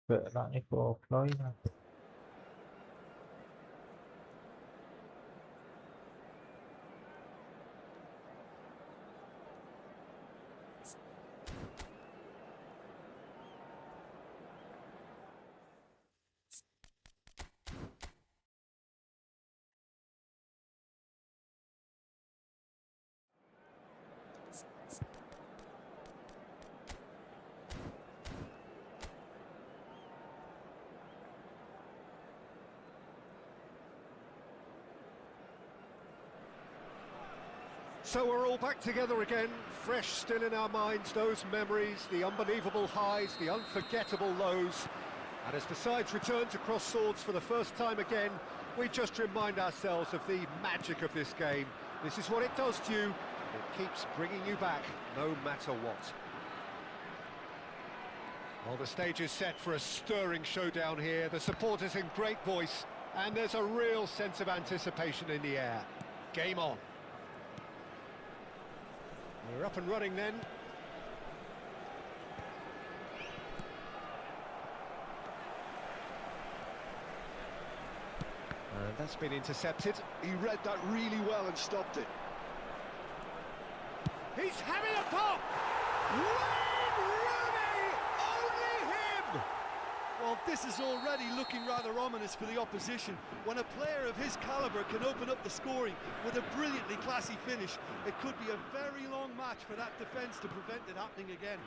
فعلا یک آفلاین. So we're all back together again, fresh still in our minds, those memories, the unbelievable highs, the unforgettable lows. And as the sides return to cross swords for the first time again, we just remind ourselves of the magic of this game. This is what it does to you. It keeps bringing you back, no matter what. Well, the stage is set for a stirring showdown here. The supporters in great voice, and there's a real sense of anticipation in the air. Game on. We're up and running then. And that's been intercepted. He read that really well and stopped it. He's having a pop! Wayne Rooney! Only him! Well, this is already looking rather ominous for the opposition. When a player of his calibre can open up the scoring with a brilliantly classy finish, it could be a very long match for that defence to prevent it happening again.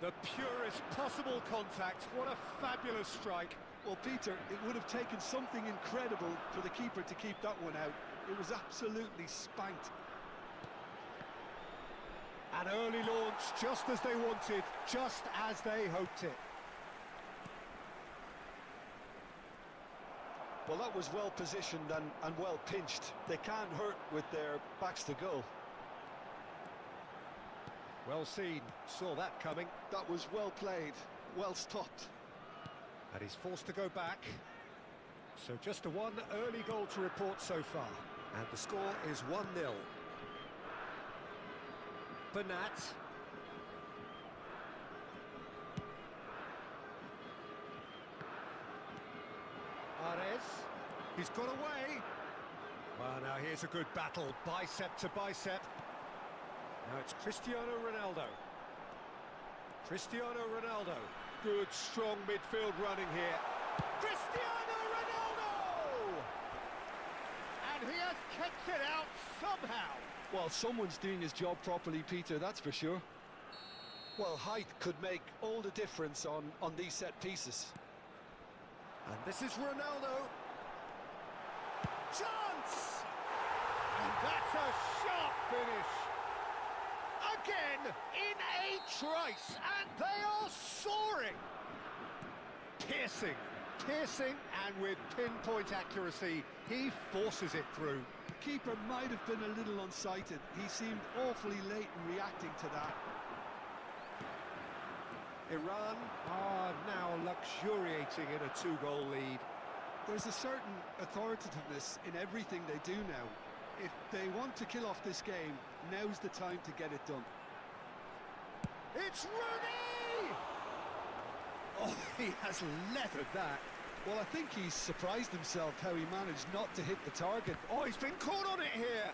The purest possible contact. What a fabulous strike. Well, Peter, it would have taken something incredible for the keeper to keep that one out. It was absolutely spanked. An early launch, just as they wanted, just as they hoped it. Well, that was well positioned and well pinched. They can't hurt with their backs to goal. Well seen, saw that coming. That was well played, well stopped. And he's forced to go back. So just a one early goal to report so far. And the score is 1-0. Bernat. Ares. He's got away. Well, now here's a good battle, bicep to bicep. Now it's Cristiano Ronaldo. Cristiano Ronaldo. Good, strong midfield running here. Cristiano Ronaldo! And he has kept it out somehow. Well, someone's doing his job properly, Peter, that's for sure. Well, height could make all the difference on these set pieces. And this is Ronaldo. Chance! And that's a sharp finish. Again, in a trice, and they are soaring. Piercing, and with pinpoint accuracy, he forces it through. The keeper might have been a little unsighted. He seemed awfully late in reacting to that. Iran are now luxuriating in a two-goal lead. There's a certain authoritativeness in everything they do now. If they want to kill off this game, now's the time to get it done. It's Rooney! Oh, he has leathered that. Well, I think he's surprised himself how he managed not to hit the target. Oh, he's been caught on it here.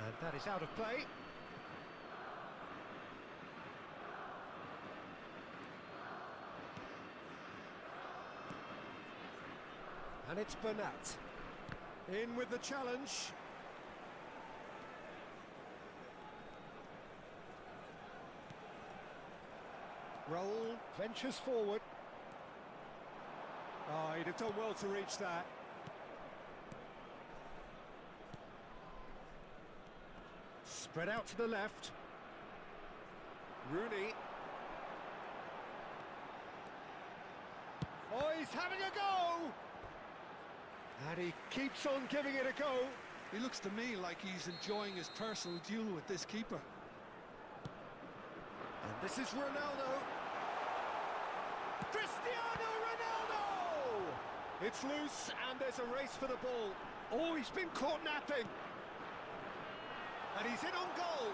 And that is out of play. And it's Bernat. In with the challenge. Raul ventures forward. Oh, he'd have done well to reach that. Spread out to the left. Rooney. Oh, he's having a go! And he keeps on giving it a go. He looks to me like he's enjoying his personal duel with this keeper. And this is Ronaldo. Cristiano Ronaldo! It's loose and there's a race for the ball. Oh, he's been caught napping. And he's in on goal.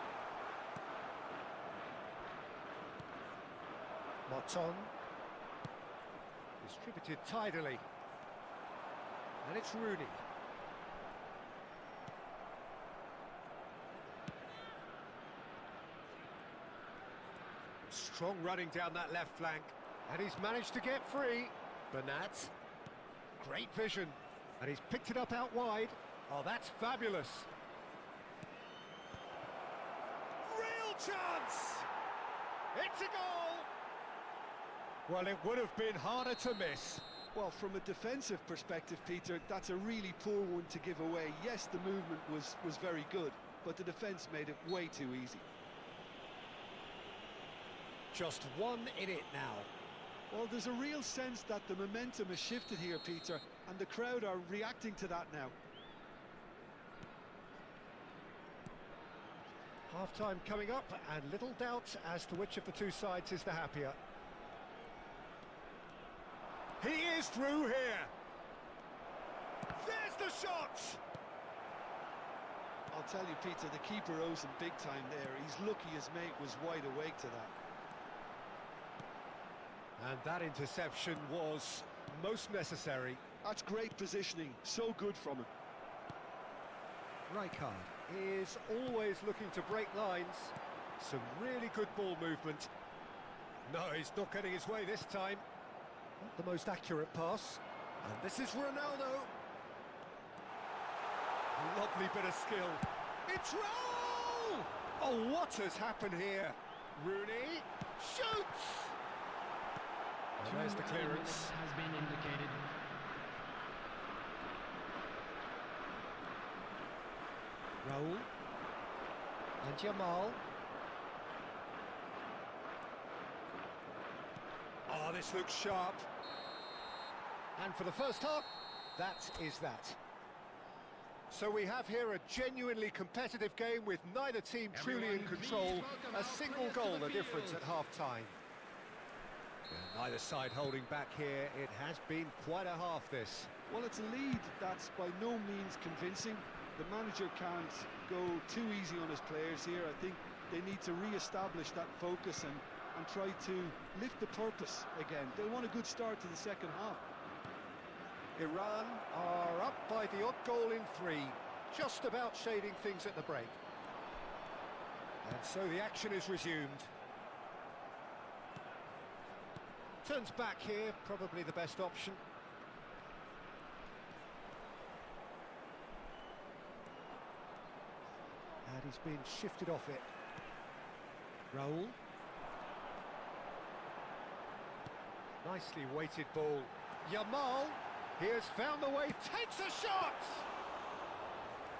Marton. Distributed tidily. And it's Rooney. Strong running down that left flank. And he's managed to get free. Bernat. Great vision. And he's picked it up out wide. Oh, that's fabulous. Real chance! It's a goal! Well, it would have been harder to miss. Well, from a defensive perspective, Peter, that's a really poor one to give away. Yes, the movement was very good, but the defence made it way too easy. Just one in it now. Well, there's a real sense that the momentum has shifted here, Peter, and the crowd are reacting to that now. Half-time coming up, and little doubt as to which of the two sides is the happier. He is through here. There's the shot! I'll tell you, Peter, the keeper owes him big time there. He's lucky his mate was wide awake to that. And that interception was most necessary. That's great positioning, so good from him. Rijkaard is always looking to break lines. Some really good ball movement. No, he's not getting his way this time. Not the most accurate pass. And this is Ronaldo. Lovely bit of skill. It's Raul! Oh, what has happened here? Rooney shoots! Well, there's the clearance. Has been indicated. Raul. And Jamal. Oh, this looks sharp. And for the first half, that is that. So we have here a genuinely competitive game with neither team truly in control. A single goal the difference at half-time. Neither side holding back here. It has been quite a half, this. Well, it's a lead that's by no means convincing. The manager can't go too easy on his players here. I think they need to re-establish that focus and try to lift the purpose again. They want a good start to the second half. Iran are up by the odd goal in 3, just about shading things at the break. And so the action is resumed. Turns back here, probably the best option. And he's been shifted off it. Raul. Nicely weighted ball. Jamal. He has found the way, takes a shot!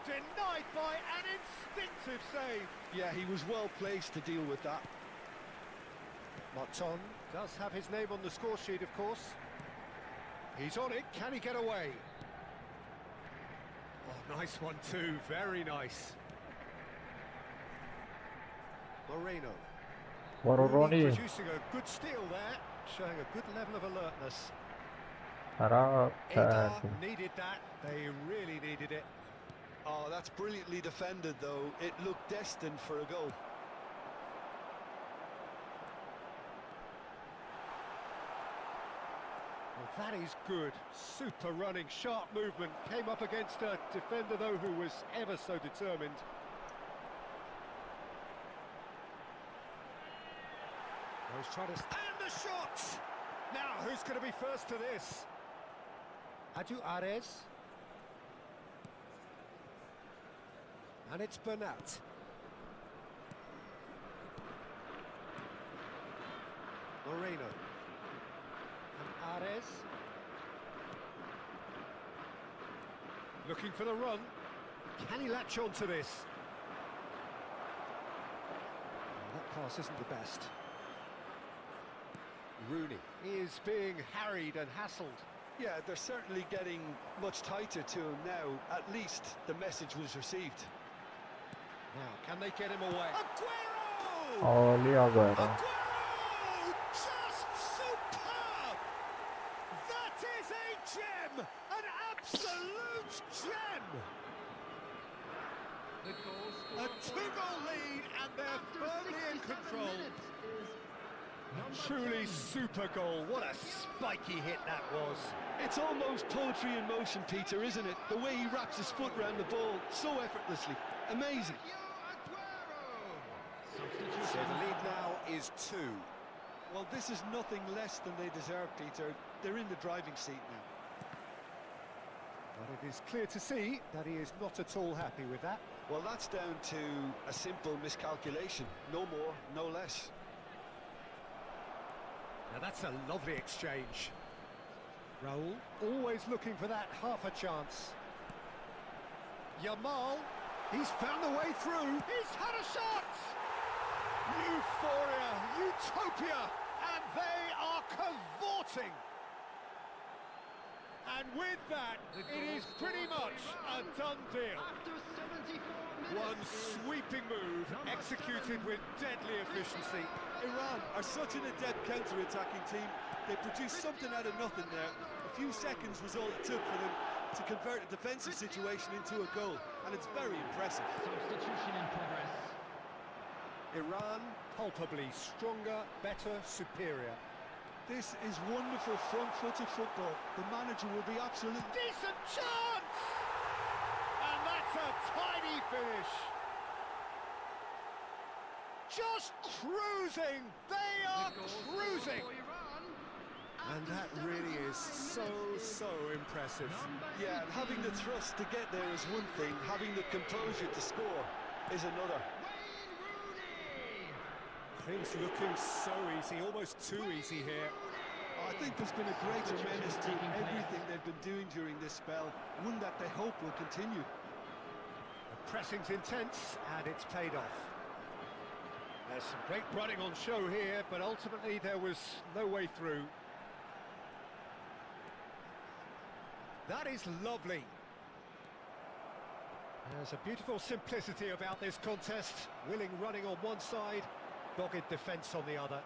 Denied by an instinctive save. Yeah, he was well placed to deal with that. Marton does have his name on the score sheet, of course. He's on it, can he get away? Oh, nice one too, very nice. Moreno. Really producing a good steal there, showing a good level of alertness. خراب Needed that, they really needed it. Oh, that's brilliantly defended though. It looked destined for a goal. Well, that is good. Super running, sharp movement. Came up against a defender though who was ever so determined. He's trying to... And the shot! Now, who's going to be first to this? Ares. And it's Bernat. Moreno. And Ares. Looking for the run. Can he latch on to this? Oh, that pass isn't the best. Rooney is being harried and hassled. Yeah, they're certainly getting much tighter to him now. At least the message was received. Now, can they get him away? Aguero! عالی آگاهی Aguero! Just superb! That is a gem! An absolute gem! A 2-goal lead and they're firmly in control. Truly super goal. What a spiky hit that was. It's almost poetry in motion, Peter, isn't it? The way he wraps his foot around the ball so effortlessly. Amazing. So the lead now is 2. Well, this is nothing less than they deserve, Peter. They're in the driving seat now. But it is clear to see that he is not at all happy with that. Well, that's down to a simple miscalculation. No more, no less. Now that's a lovely exchange. Raul always looking for that half a chance. Yamal, he's found the way through. He's had a shot! Euphoria, utopia, and they are cavorting. And with that, it is pretty much a done deal. One sweeping move, executed with deadly efficiency. Iran are such an adept counter-attacking team. They produced something out of nothing there. A few seconds was all it took for them to convert a defensive situation into a goal, and it's very impressive. Substitution in progress. Iran, palpably stronger, better, superior. This is wonderful front-footed football. The manager will be absolutely... Decent chance! And that's a tiny finish. Just cruising! They are cruising! And that really is so impressive. Yeah, and having the trust to get there is one thing. Having the composure to score is another. Things looking so easy, almost too easy here. I think there's been a greater menace to everything they've been doing during this spell, one that they hope will continue. The pressing's intense, and it's paid off. There's some great running on show here, but ultimately there was no way through. That is lovely. There's a beautiful simplicity about this contest. Willing running on one side, dogged defence on the other.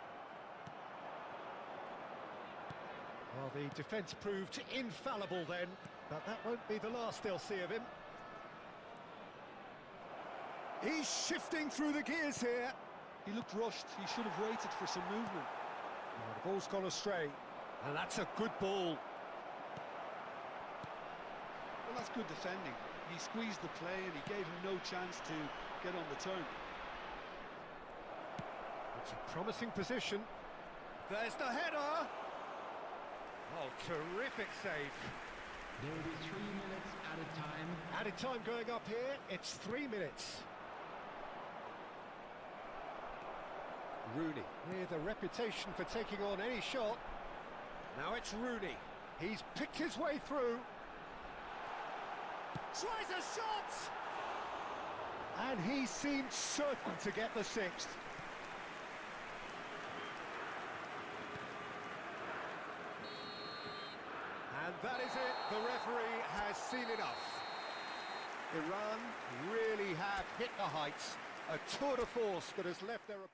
Well, the defence proved infallible then, but that won't be the last they'll see of him. He's shifting through the gears here. He looked rushed. He should have waited for some movement. Oh, the ball's gone astray, and that's a good ball. Well, that's good defending. He squeezed the play and he gave him no chance to get on the turn. It's a promising position. There's the header! Oh, terrific save. There will be 3 minutes added time. Added time going up here, it's 3 minutes. Rooney, with a reputation for taking on any shot. Now it's Rooney. He's picked his way through. Tries a shot! And he seemed certain to get the 6th. And that is it. The referee has seen enough. Iran really have hit the heights. A tour de force that has left their opponent.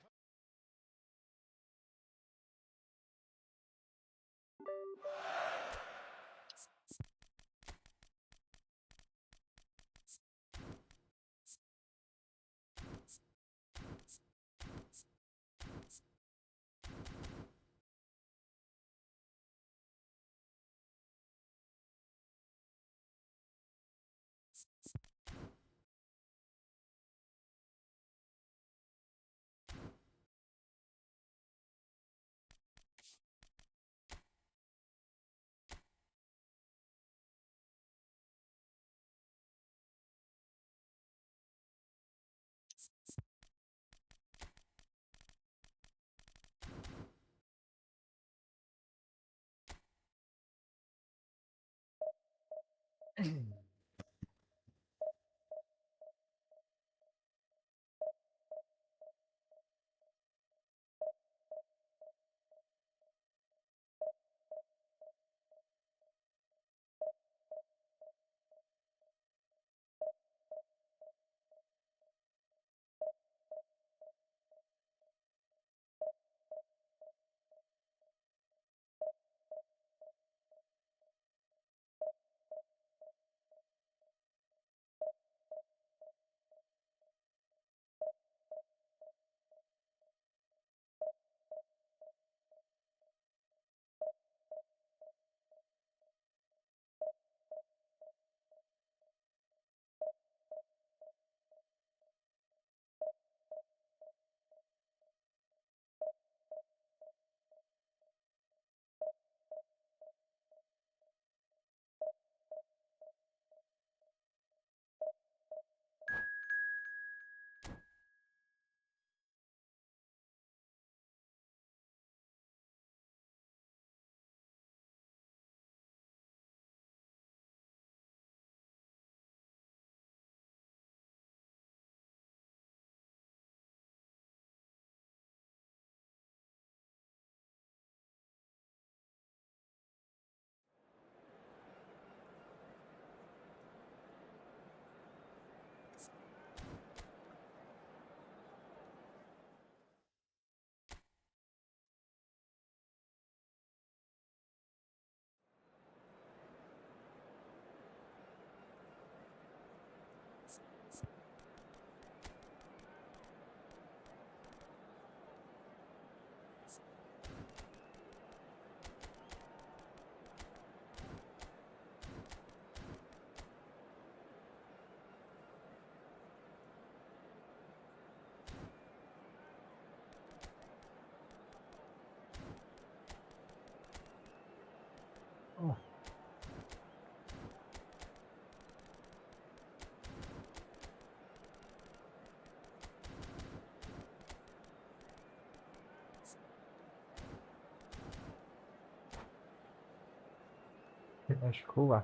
تیمش خوبه.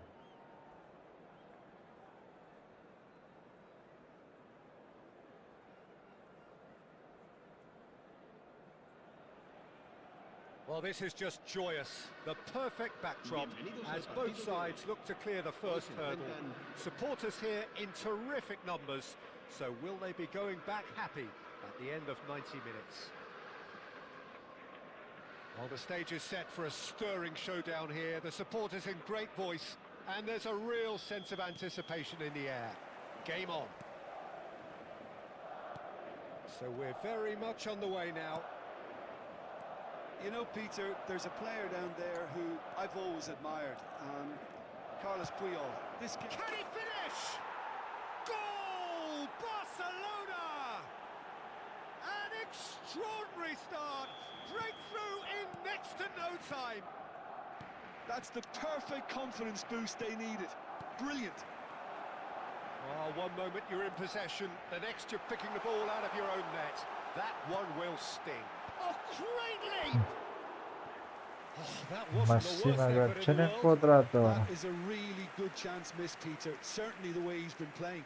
Well, this is just joyous. The perfect backdrop as both sides look to clear the first hurdle. Supporters here in terrific numbers, so will they be going back happy at the end of 90 minutes? Well, the stage is set for a stirring showdown here. The supporters in great voice, and there's a real sense of anticipation in the air. Game on. So we're very much on the way now. You know, Peter, there's a player down there who I've always admired, Carlos Puyol. Can he finish? Goal! Barcelona! An extraordinary start. Breakthrough in next to no time. That's the perfect confidence boost they needed. Brilliant. Oh, one moment you're in possession, the next you're picking the ball out of your own net. That one will sting. Oh, great leap! Oh, that wasn't the مسی worst مگر effort in the چنین world. قدرت داره. That is a really good chance missed, Peter. Certainly the way he's been playing.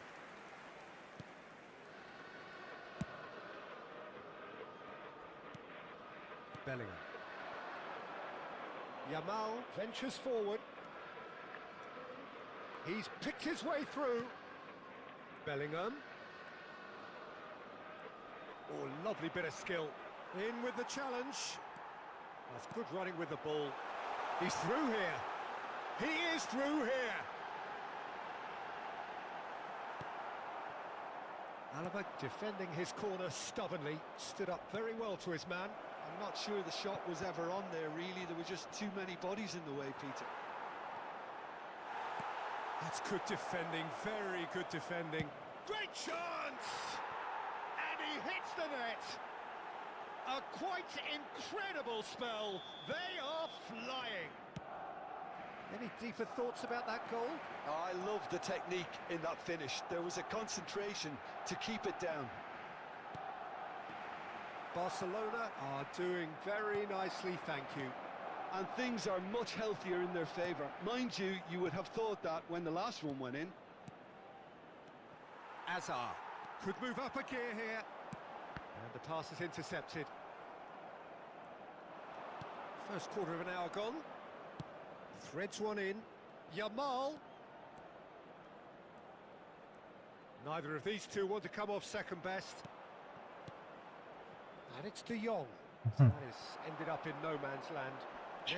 Bellingham. Yamal ventures forward. He's picked his way through. Bellingham. Oh, lovely bit of skill. In with the challenge. That's good running with the ball. He's through here. He is through here. Alaba defending his corner stubbornly. Stood up very well to his man. I'm not sure the shot was ever on there, really. There were just too many bodies in the way, Peter. That's good defending, very good defending. Great chance! And he hits the net. A quite incredible spell. They are flying. Any deeper thoughts about that goal? I love the technique in that finish. There was a concentration to keep it down. Barcelona are doing very nicely, thank you. And things are much healthier in their favour. Mind you, you would have thought that when the last one went in. Azar could move up a gear here. And the pass is intercepted. First quarter of an hour gone. Threads one in. Yamal. Neither of these two want to come off second best. And it's De Jong. That has ended up in no man's land.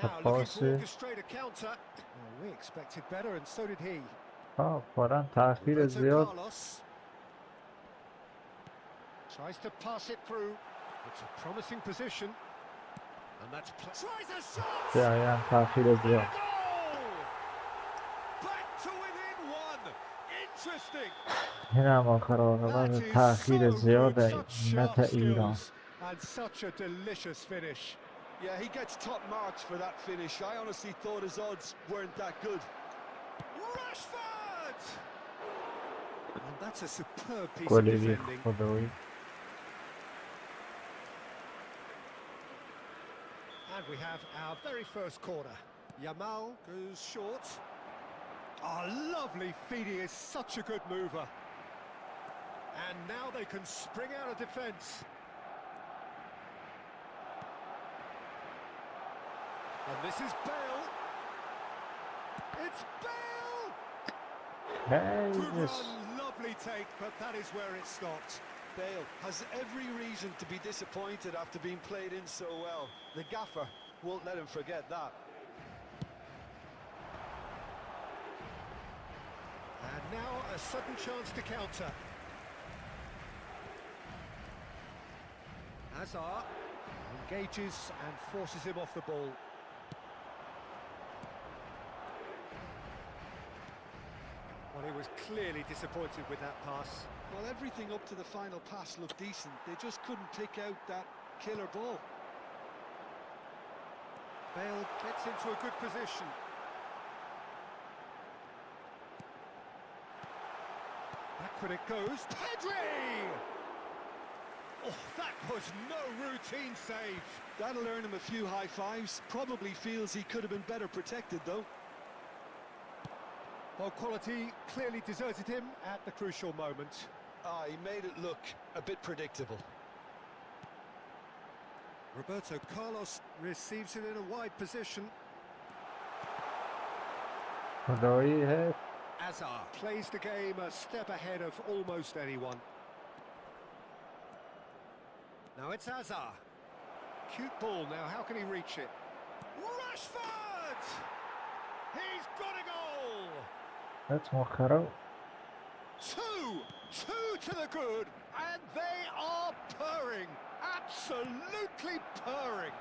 Now looking to orchestrate a counter. Well, we expected better, and so did he. فوراً تأخیر زیاد. Carlos tries to pass it through. It's a promising position. And that's tries a shot. بیایم تأخیر زیاد. Goal! Back to within one. Interesting. این هم آخر عاقبت تأخیر زیاد نت ایران. And such a delicious finish. Yeah, he gets top marks for that finish. I honestly thought his odds weren't that good. Rashford! And that's a superb piece of گلی بی defending. خدایی. And we have our very first corner. Yamal goes short. Oh, lovely feeding, is such a good mover. And now they can spring out of defence. And this is Bale. It's Bale! Good Yes. run, lovely take, but that is where it stopped. Bale has every reason to be disappointed after being played in so well. The gaffer won't let him forget that. And now a sudden chance to counter. Azar engages and forces him off the ball. Well, he was clearly disappointed with that pass. Well, everything up to the final pass looked decent. They just couldn't pick out that killer ball. Bale gets into a good position. Backward it goes. Pedri! Oh, that was no routine save. That'll earn him a few high fives. Probably feels he could have been better protected, though. Well, quality clearly deserted him at the crucial moment. He made it look a bit predictable. Roberto Carlos receives it in a wide position. خدایی هست. Azar plays the game a step ahead of almost anyone. Now it's Azar. Cute ball now, how can he reach it? Rashford! He's got a goal! That's مؤخرا. Two to the good, and they are purring, absolutely purring.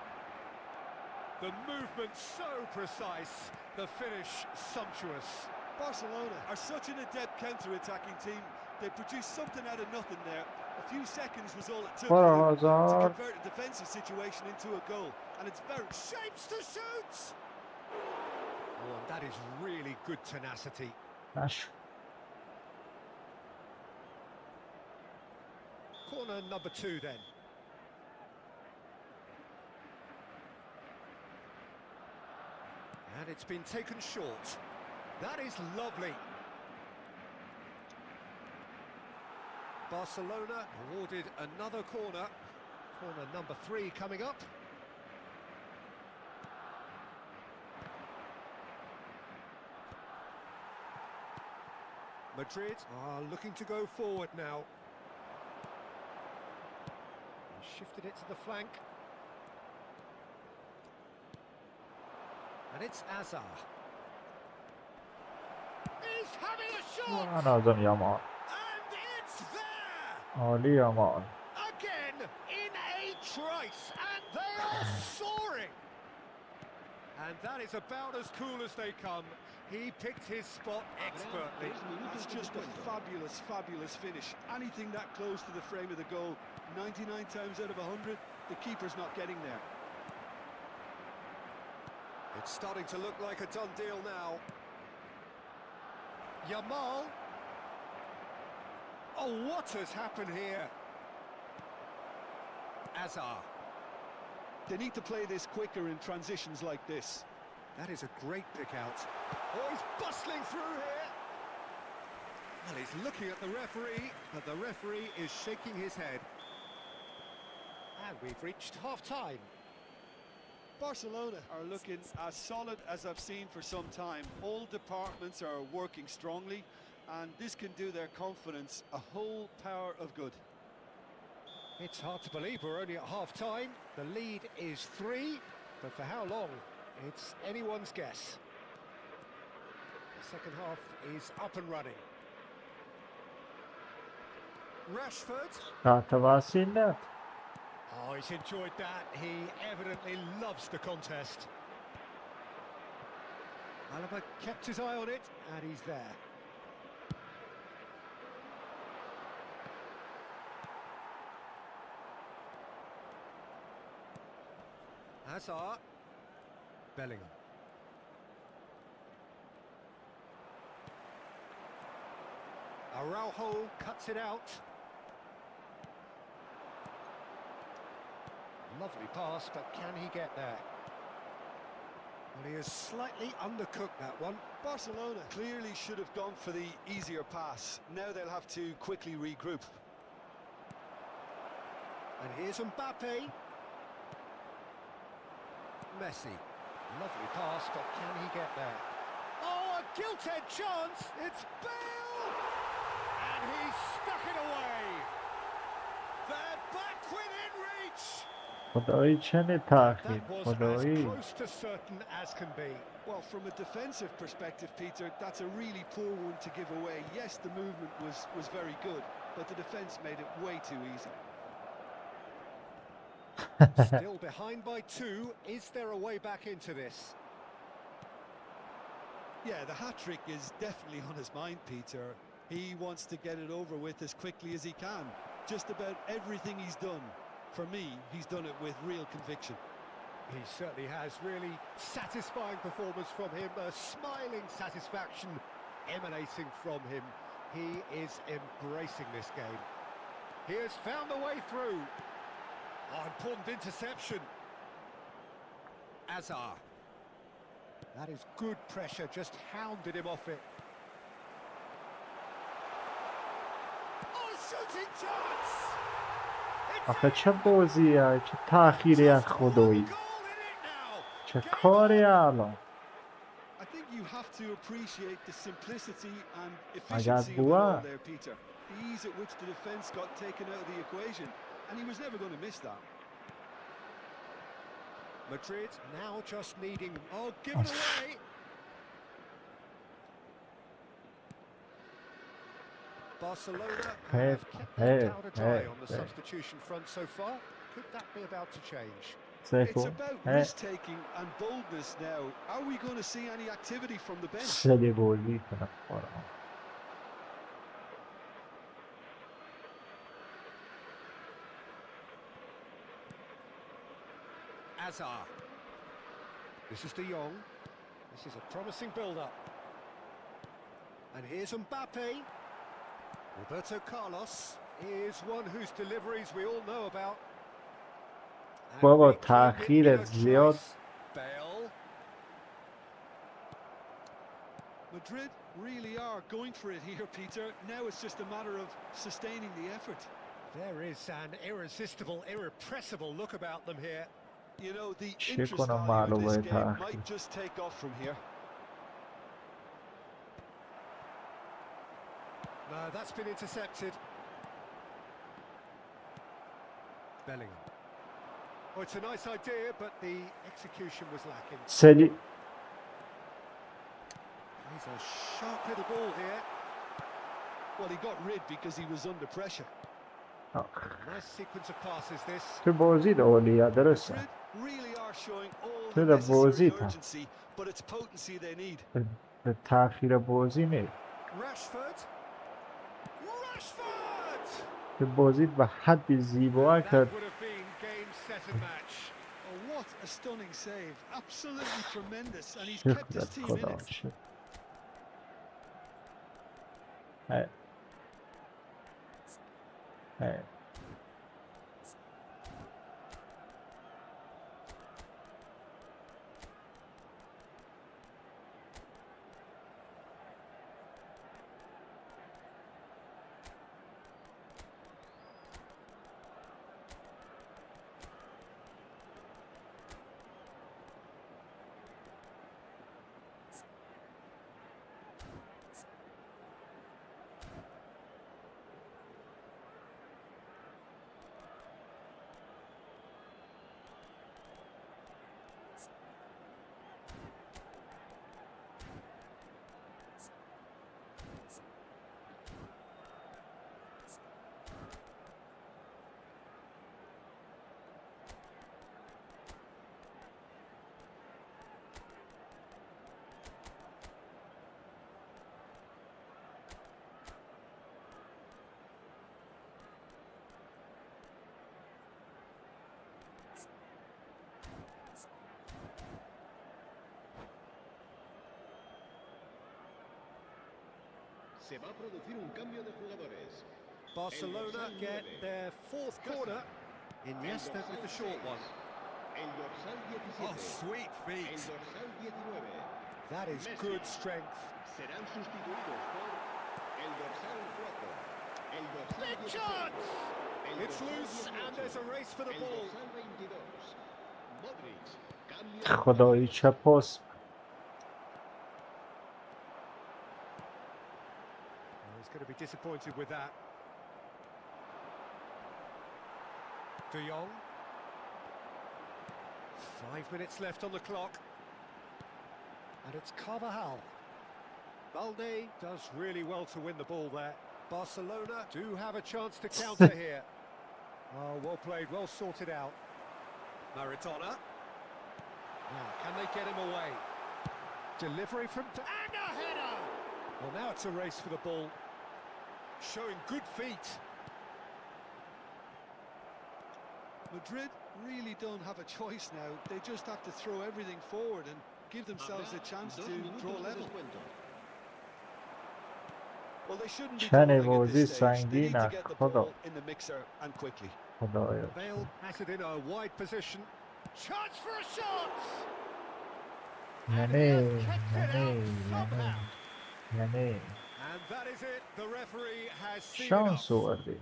The movement so precise, the finish sumptuous. Barcelona are such an adept counter-attacking team. They produced something out of nothing there. A few seconds was all it took for them to convert a defensive situation into a goal, and it's very shapes to shoot. Oh, and that is really good tenacity. Nash. Corner number 2 then. And it's been taken short. That is lovely. Barcelona awarded another corner. Corner number 3 coming up. Madrid are looking to go forward now. Shifted it to the flank. And it's Azar. He's having a shot! لازم يامان. And it's there! عالی يامان. Again in a trice, and they are soaring! And that is about as cool as they come. He picked his spot expertly. That's just a fabulous, fabulous finish. Anything that close to the frame of the goal, 99 times out of 100, the keeper's not getting there. It's starting to look like a done deal now. Yamal. Oh, what has happened here? Azar. They need to play this quicker in transitions like this. That is a great pick out. Oh, he's bustling through here. Well, he's looking at the referee, but the referee is shaking his head. And we've reached half-time. Barcelona are looking as solid as I've seen for some time. All departments are working strongly, and this can do their confidence a whole power of good. It's hard to believe we're only at half-time. The lead is 3, but for how long? It's anyone's guess. The second half is up and running. Rashford. Oh, he's enjoyed that. He evidently loves the contest. Alaba kept his eye on it, and he's there. Hazard. Bellingham. Araujo cuts it out. Lovely pass, but can he get there? Well, he has slightly undercooked that one. Barcelona clearly should have gone for the easier pass. Now they'll have to quickly regroup. And here's Mbappe. Messi. Lovely pass, but can he get there? Oh, a gilt-edged chance! It's Bale! And he's stuck it away! They're back within reach! خدایی چه تأخیر That was خدایی. as close to certain as can be. Well, from a defensive perspective, Peter, that's a really poor one to give away. Yes, the movement was very good, but the defence made it way too easy. Still behind by 2. Is there a way back into this? Yeah, the hat-trick is definitely on his mind, Peter. He wants to get it over with as quickly as he can. Just about everything he's done, for me, he's done it with real conviction. He certainly has. Really satisfying performance from him. A smiling satisfaction emanating from him. He is embracing this game. He has found a way through. Oh, important interception. Azar. That is good pressure, just hounded him off it. shooting chance. آخه چه بازیه، چه تأخیری از خدایی، چه کاری الان. I think you have to appreciate the simplicity and اگر efficiency of it all بوه there, Peter. The ease at which the defence got taken out of the equation, and he was never going to miss that. Madrid now just needing, given away. Barcelona have kept their powder dry on the substitution front so far. Could that be about to change? It's about risk-taking and boldness now. Are we going to see any activity from the bench? سلی بازی کنم خورم. Azar. This is De Jong. This is a promising build-up. And here's Mbappe. Roberto Carlos is one whose deliveries we all know about. بابا تأخیر زیاد. Bale. Madrid really are going for it here, Peter. Now it's just a matter of sustaining the effort. There is an irresistible, irrepressible look about them here. You know, the چه interest کنم value of this معلومه game تأخیر. might just take off from here. No, that's been intercepted. Bellingham. Oh, it's a nice idea, but the execution was lacking. سلی He's a sharp little ball here. Well, he got rid because he was under pressure. Nice sequence of passes this. تو بازی اولیه درسته. Madrid really are showing all To the the necessary bozita. urgency, but it's potency they need. به تأخیر بازی نه. Rashford. Rashford! به بازی به حد زیبا That کرد. would have been game, set and match. Oh, what a stunning save. Absolutely tremendous, and he's چه kept his خودت team in خدا it. شد. هی. هی. Se va a producir un cambio de jugadores. Barcelona get their fourth corner. Iniesta with the short one. El dorsal 17. Oh, sweet El feet. dorsal 19. That is good strength. Serán sustituidos por el dorsal 4. El dorsal Big 16. chance! El It's dorsal loose 18. and there's a race for the El ball. dorsal 22. Modric. Cambio de خدایی چه پاس. Oh, he's going to be disappointed with that. De Jong. 5 minutes left on the clock. And it's Carvajal. Balde does really well to win the ball there. Barcelona do have a chance to counter here. Oh, well played, well sorted out. Maradona. Now, can they get him away? Delivery from... And a header! Well, now it's a race for the ball. Showing good feet. Madrid really don't have a choice now. They just have to throw everything forward and give themselves a chance to draw level. Well, they shouldn't be چنه dawdling at بازی this stage. They need to سنگینه get the خدا. ball in the mixer and quickly. خدایا. Bale has it in a wide position. Chance for a shot! And he یعنی has kept it out somehow. یعنی And And that is it. The referee has seen شانس enough. آوردی.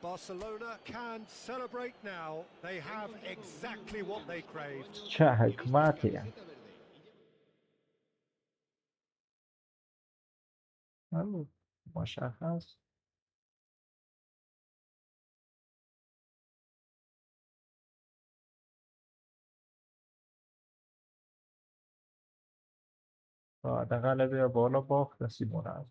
Barcelona can celebrate now. They have exactly what they craved. چه حکمتی هم. مشخص. حداقل بیا بالا باخت سیمون از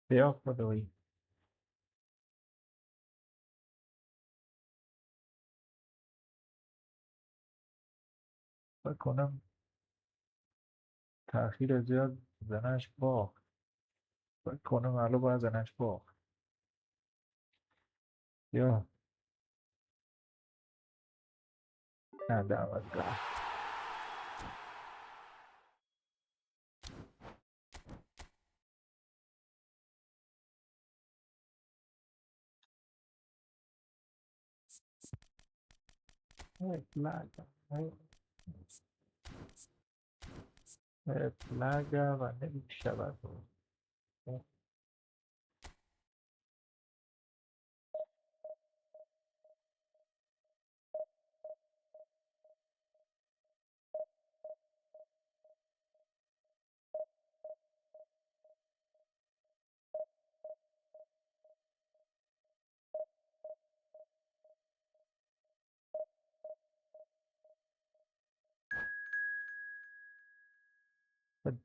بیا خدایی. بکنم تأخیر زیاد زنش باخت. بکنم الو باید زنش باخت. یا نه دعوت کرد. لگه و نمیشود.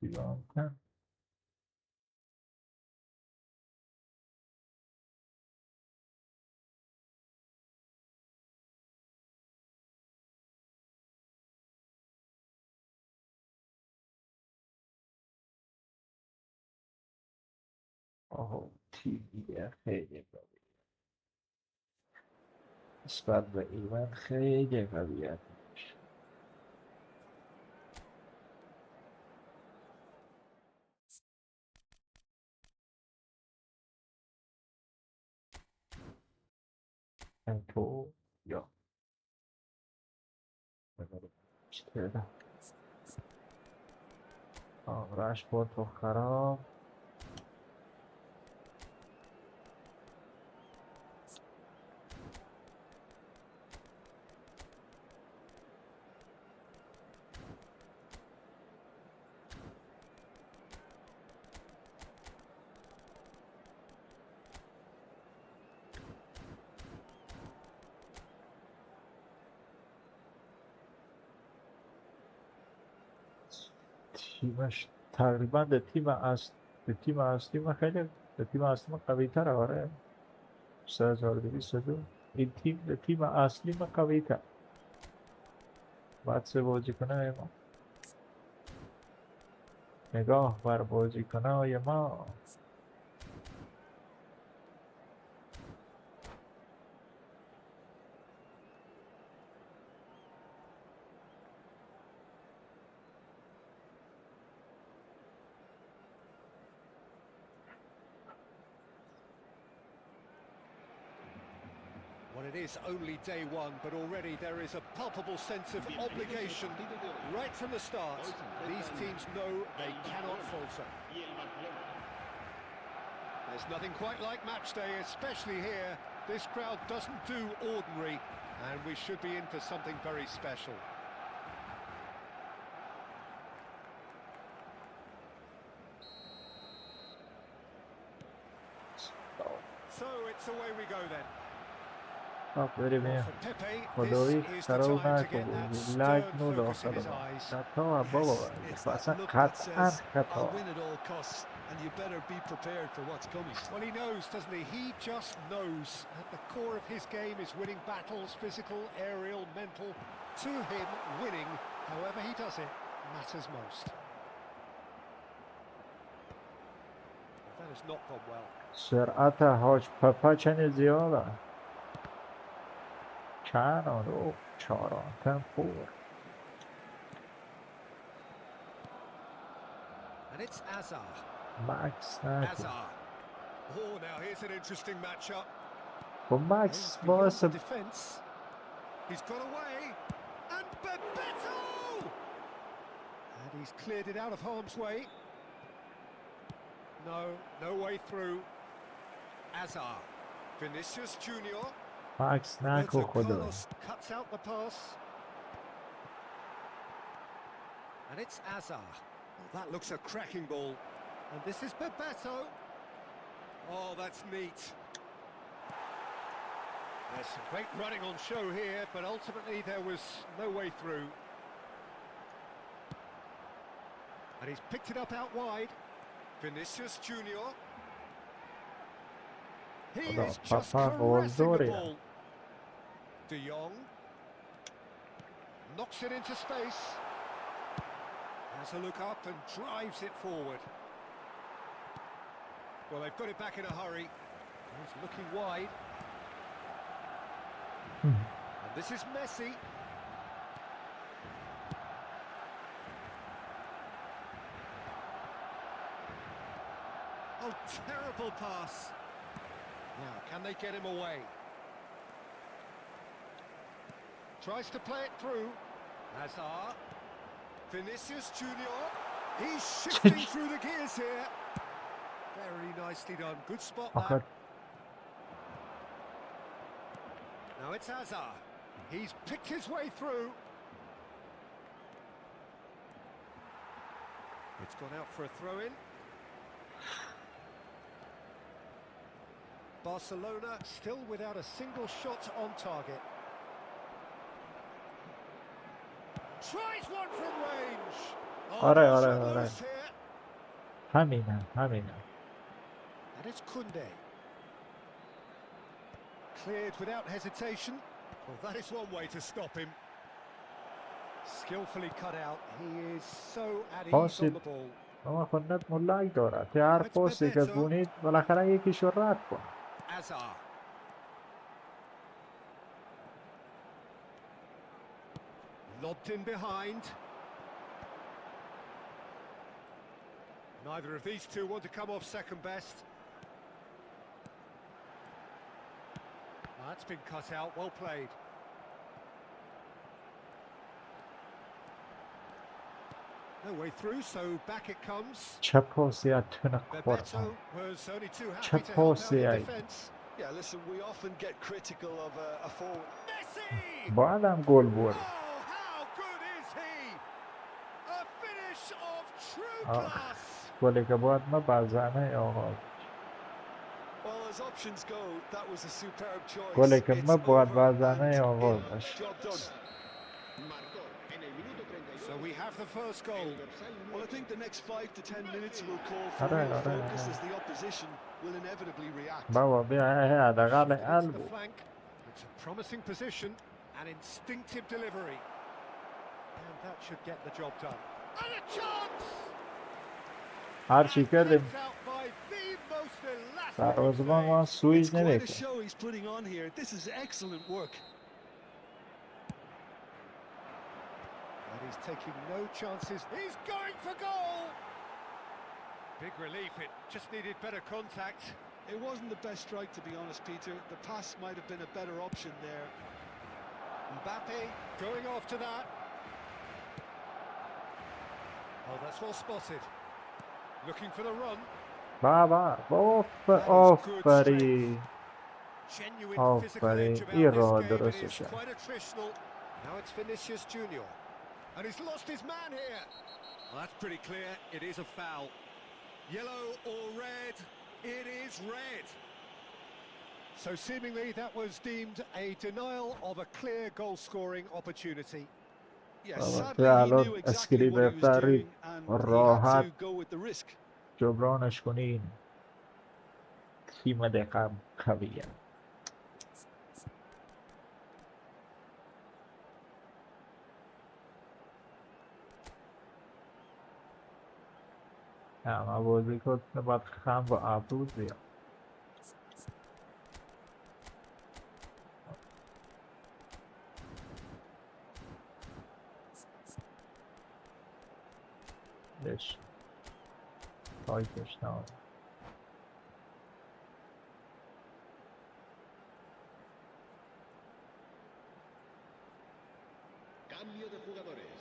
دیوان کن. آه تیویه خیلی قوی. نسبت به ایون خیلی قویت میشه. تو یا چطوره رش با تو خراب. تیمش تقریبا به تیم اصلی من خیلی به تیم اصلی من قوی تر. آره 3222 این تیم به تیم اصلی من قوی تر. باید سه بازی کنه ما. نگاه بر بازی کنه ما. Well, it is only day one, but already there is a palpable sense of obligation right from the start. These teams know they cannot falter. There's nothing quite like match day, especially here. This crowd doesn't do ordinary, and we should be in for something very special. So it's away we go then. بریم خدایی خراب نکن. لگ نو داخل خطا بابا اصلا قطعا خطا. And you better be prepared for what's coming. Well, he knows, doesn't he? He just knows. At the core of his game is winning battles, physical, aerial, mental. To him, winning, however he does it, matters most. That has not gone well. سرعت حاج پپا چنین زیاده. چند آن چهاران تنفور. And it's Azar. مکس نکن. Azar. Oh, now here's an interesting matchup. خب مکس باعث defense. He's got away. And Bebeto! And he's cleared it out of harm's way. No way through. Azar. Vinicius Junior. Max نکو Roberto خدا. Carlos cuts out the pass. And it's Azar. Well, that looks a cracking ball. And this is Bebeto. Oh, that's neat. There's some great running on show here, but ultimately there was no way through. And he's picked it up out wide. Vinicius Junior. He Hold on, is just Papa caressing the Voldoria. ball. De Jong knocks it into space. Has a look up and drives it forward. Well, they've got it back in a hurry. He's looking wide. And this is Messi. Oh, terrible pass. Now, can they get him away? Tries to play it through. Hazard. Vinicius Junior. He's shifting through the gears here. Very nicely done. Good spot آخر that. Now it's Hazard. He's picked his way through. It's gone out for a throw-in. Barcelona still without a single shot on target. Tries one from range. Oh, آره balls آره are آره loose here. همینم And it's Kunde. Cleared without hesitation. Well, that is one way to stop him. Skillfully cut out. He is so at ease on the ball. اما خودت ملاک دارد که هر پاستی که بونید بالاخره یکیشو رد کن. Azar. Lobbed in behind. Neither of these two want to come off second best. That's been cut out, well played. No way through, so back it comes. چه پاسی از تونه خوردم. Bebeto was only too چه happy to help out پاسی in ای. defence. Yeah, listen, we often get critical of a forward. Messi! بعدم گل برد. Oh, how good is he? A finish of true آه. class. گلی که باید ما بزنه آقا. Well, as options go, that was a superb choice. گلی که It's ما باید over بزنه and آقا in. باش. Job done. Marcó en el minuto 32. So we have the first goal. Well, I think the next 5 to 10 minutes will call for آره real آره focus آره. as the opposition will inevitably react. بابا بیا حداقل Shifted ال into the بود. flank. It's a promising position and instinctive delivery. And that should get the job done. And a chance! هر چی And کردیم picked out by the most elastic دروازه‌بان save. ما It's سویج quite a نمیکنه. show he's putting on here. This is excellent work. And he's taking no chances. He's going for goal! Big relief, it just needed better contact. It wasn't the best strike, to be honest, Peter. The pass might have been a better option there. Mbappe going after that. Oh, that's well spotted. Looking for the run. بابا آفرین. Genuine physical edge about این this راه game. It درستشه. is quite attritional. Now it's Vinicius Junior. And he's lost his man here. Well, that's pretty clear. It is a foul. Yellow or red? It is red. So seemingly that was deemed a denial of a clear goal-scoring opportunity. Yes, Well, sadly yeah, he look, knew exactly اسکری what he was بهتری doing and he had راحت to go with the risk. جبرانش کنین. تیم دقیقا قویه. اما بازی کن باید خم و ابرود بیاد. بش تایپش نمید. Cambio de jugadores.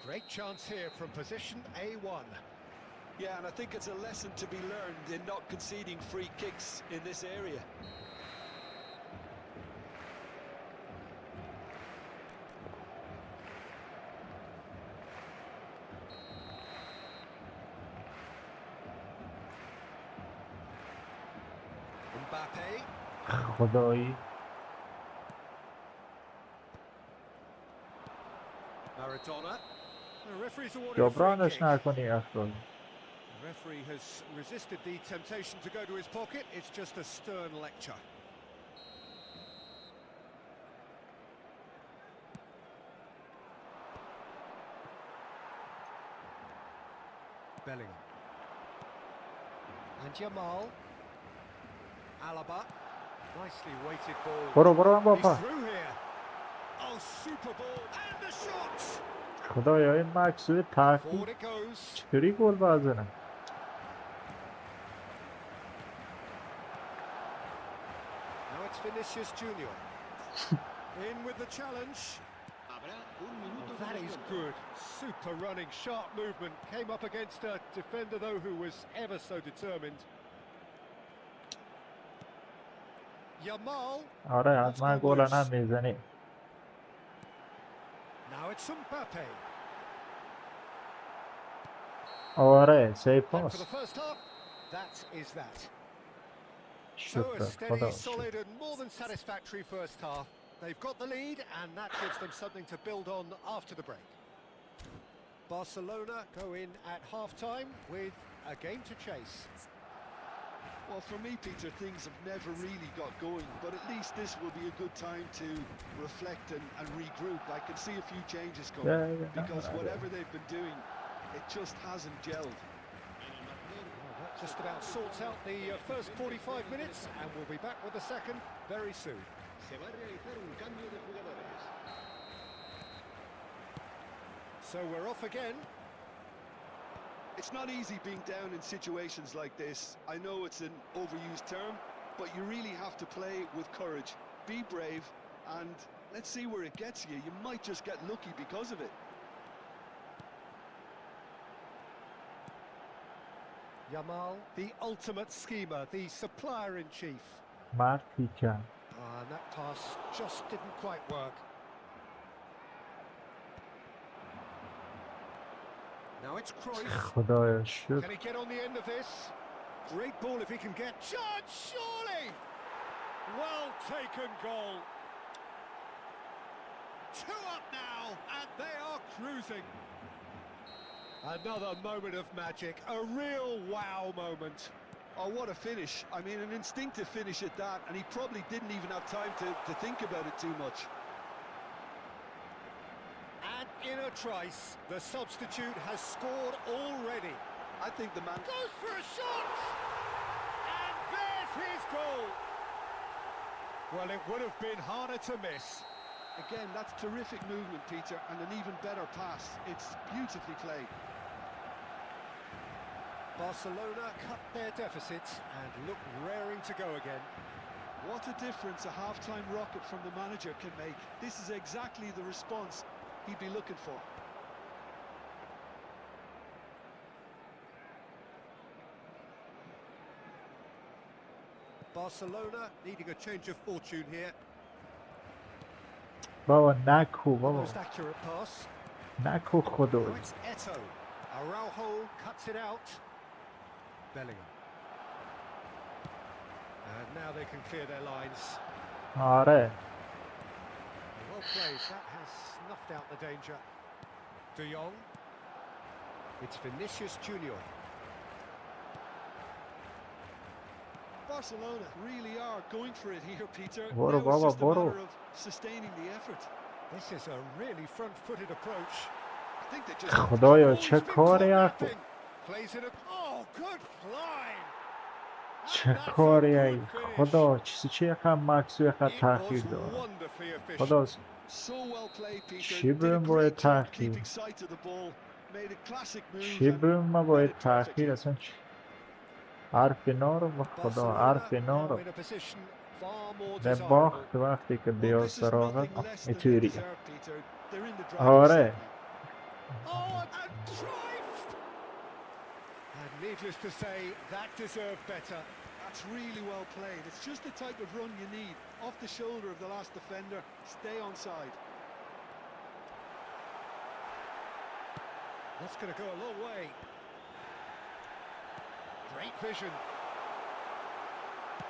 Great chance here from position A1. Yeah, and I think it's a lesson to be learned in not conceding free kicks in this area. Mbappe. خدایی Maradona. The referee's awarded a free جبرانش kick. نکنی اخراج. The referee has resisted the temptation to go to his pocket. It's just a stern lecture. Bellingham. And Jamal. Alaba. Nicely weighted ball. برو He's بابا. through here. Oh, super ball. And the shot. خدایا این مکسوی تحقیق Forward it goes. چطوری گل بزنه. Now it's Vinicius Junior. In with the challenge. Habrá un minuto That de is descuento. good. Super running, sharp movement. Came up against a defender, though, who was ever so determined. Jamal. آره حتما گل هم میزنی. Now it's Mbappe. آره سی And for پاس. the first half, that is that. شد So a به steady, خدا solid, شد. and more than satisfactory first half. They've got the lead, and that gives them something to build on after the break. Barcelona go in at half-time with a game to chase. Well, for me, Peter, things have never really got going, but at least this will be a good time to reflect and regroup. I can see a few changes coming, because whatever they've been doing, it just hasn't gelled. That just about sorts out the first 45 minutes, and we'll be back with the second very soon. Se va a realizar un cambio de jugadores. So we're off again. It's not easy being down in situations like this. I know it's an overused term, but you really have to play with courage. Be brave, and let's see where it gets you. You might just get lucky because of it. Jamal, the ultimate schemer, the supplier-in-chief. مرد پیکن. And that pass just didn't quite work. Now it's Cruyff. خدایا شد. Can he get on the end of this? Great ball if he can get. Chance, surely! Well taken goal. 2 up now, and they are cruising. Another moment of magic, a real wow moment. Oh, what a finish. I mean, an instinctive finish at that, and he probably didn't even have time to think about it too much. And in a trice, the substitute has scored already. I think the man... Goes for a shot! And there's his goal! Well, it would have been harder to miss. Again, that's terrific movement, Peter, and an even better pass. It's beautifully played. Barcelona cut their deficits and look raring to go again. What a difference a half-time rocket from the manager can make. This is exactly the response he'd be looking for. Barcelona needing a change of fortune here. بابا نکو بابا. Most accurate pass. نکو Now خدایی. it's Eto. Araujo cuts it out. Bellingham. And now they can clear their lines. آره. Well played, that has snuffed out the danger. De Jong. It's Vinicius Junior. Barcelona really are going for it here, Peter. Boro, Now it's Baba, just a Boro. matter of sustaining the effort. This is a really front-footed approach. I think they just... خدایا Oh, چه he's been کاری caught اخو. napping. Plays it. Oh, good line. چه And that's a کاری good ای finish. خدا چی یکم مکسو یکم It تاخیر was داد. wonderfully efficient. خدا So well played, Peter. چی Did a بریم باید great job تاخیر. keeping sight of the ball. Made a classic move. چی and بریم ما read باید it تاخیر perfectly. اصلا حرف اینا رو به خدا Barcelona حرف اینا now رو. in a position Far more Det är desirable. bort وقتی که Well, بیاد this is سراغ nothing less than they ایتوری. deserve, Peter. They're in the driver's آره. seat now. Oh, and Cruyff! And needless to say, that deserved better. That's really well played. It's just the type of run you need. Off the shoulder of the last defender, stay onside. That's going to go a long way. Great vision.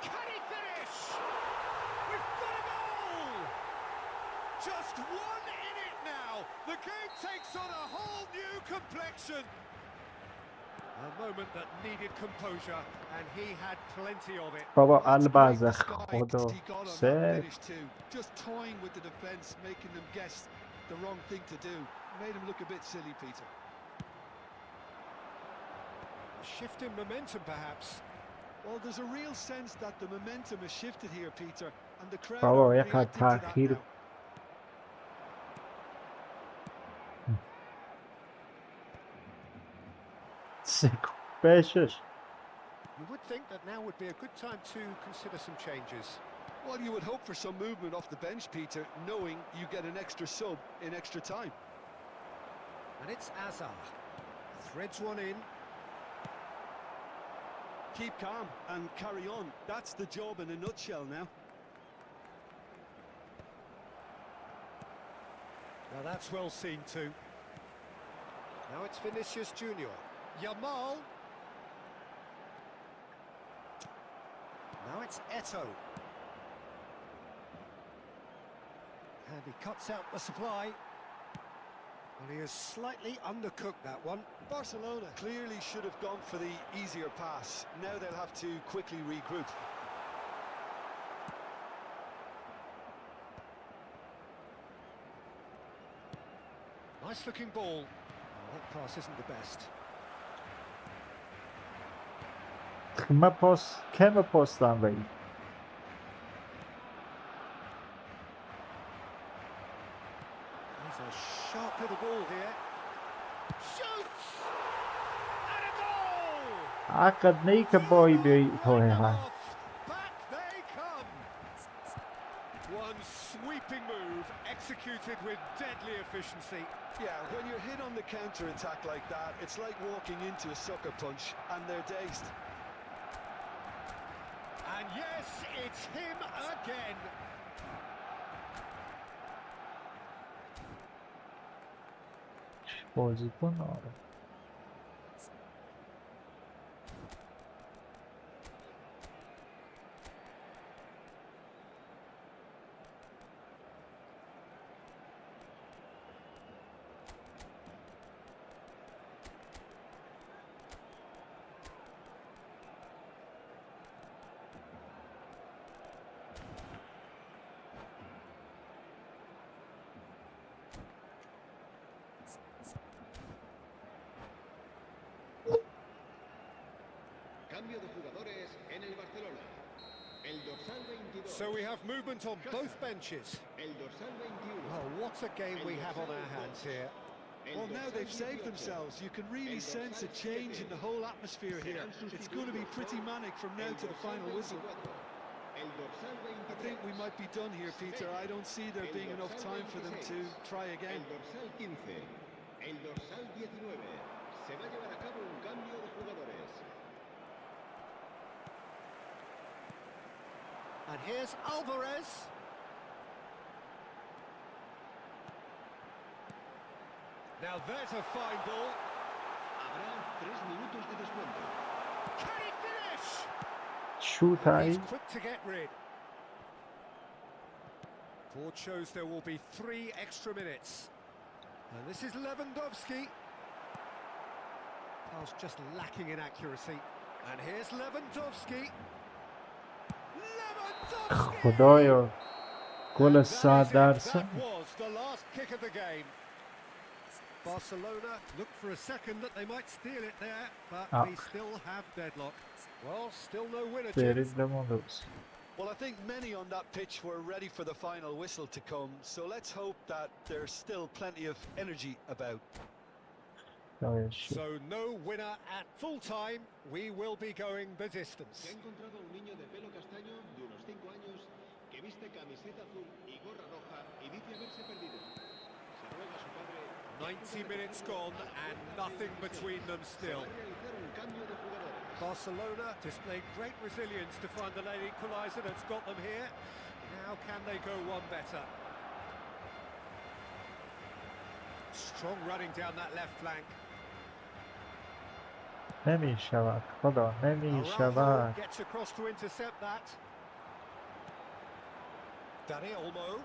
Can he finish? We've got a goal! Just one in it now. The game takes on a whole new complexion. A moment that needed composure, and he had plenty of it. بابا That's great البازخ disguise خدا he got on that سه finish too. Just toying with the defence, making them guess the wrong thing to do. Made him look a bit silly, Peter. A shift in momentum, perhaps. Well, there's a real sense that the momentum has shifted here, Peter, and the crowd بابا are یکا reacting to that تاخیر now. بشش. You would think that now would be a good time to consider some changes. Well, you would hope for some movement off the bench, Peter, knowing you get an extra sub in extra time. And it's Azar. Threads one in. Keep calm and carry on. That's the job in a nutshell now. Now that's well seen too. Now it's Vinicius Junior. Yamal. Now it's Eto'o. And he cuts out the supply. Well, he has slightly undercooked that one. Barcelona clearly should have gone for the easier pass. Now they'll have to quickly regroup. Nice looking ball. Oh, that pass isn't the best. ما پاس کم پاستم ولی There's a sharp little ball here. Shoots! And a goal! عقد نی که بایی بیایی توی ها Back they come! One sweeping move executed with deadly efficiency. Yeah, when you're hit on the counter-attack like that, it's like walking into a sucker punch, and they're dazed. And yes, it's him again. بازیکن آره Cambio de jugadores en el Barcelona. El dorsal 22. So we have movement on both benches. El dorsal 21. Well, what a game we have on our hands here. Well, now they've saved themselves. You can really sense a change in the whole atmosphere here. It's going to be pretty manic from now to the final whistle. I think we might be done here, Peter. I don't see there being enough time for them to try again. El dorsal 15. El dorsal 19. Se va a llevar a cabo un cambio de jugadores. And here's Alvarez. Now there's a fine ball. Habrá 3 minutos de descuento. Can he finish? شوت He's های quick to get rid. Board shows there will be 3 extra minutes. And this is Lewandowski. Pass just lacking in accuracy. And here's Lewandowski. Lewandowski! خدایا گل And that 100 is it. درصد That was the last kick of the game. Barcelona looked for a second that they might steal it there, but we still have deadlock. Well, still no winner, Jim. برید بمونده بود Well, I think many on that pitch were ready for the final whistle to come, so let's hope that there's still plenty of energy about. So no winner at full time. We will be going the distance. Se ha encontrado un niño de pelo castaño de unos 5 años que viste camiseta azul y gorra roja y dice haberse perdido. Se ruega a su padre. 90 minutes gone and nothing between them still. Va a realizar un cambio de jugadores. Barcelona displayed great resilience to find the late equaliser that's got them here. Now can they go one better? Strong running down that left flank. نمی شود خدا نمی Araujo شود. gets across to intercept that. Dani Olmo.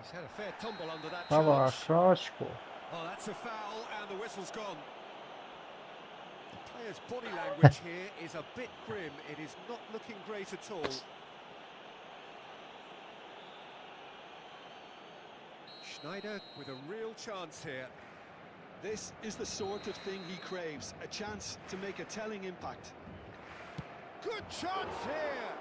He's had a fair tumble under that بابا charge. اخراج کن. Oh, that's a foul and the whistle's gone. The player's body language here is a bit grim. It is not looking great at all. Schneider with a real chance here. This is the sort of thing he craves, a chance to make a telling impact. Good chance here!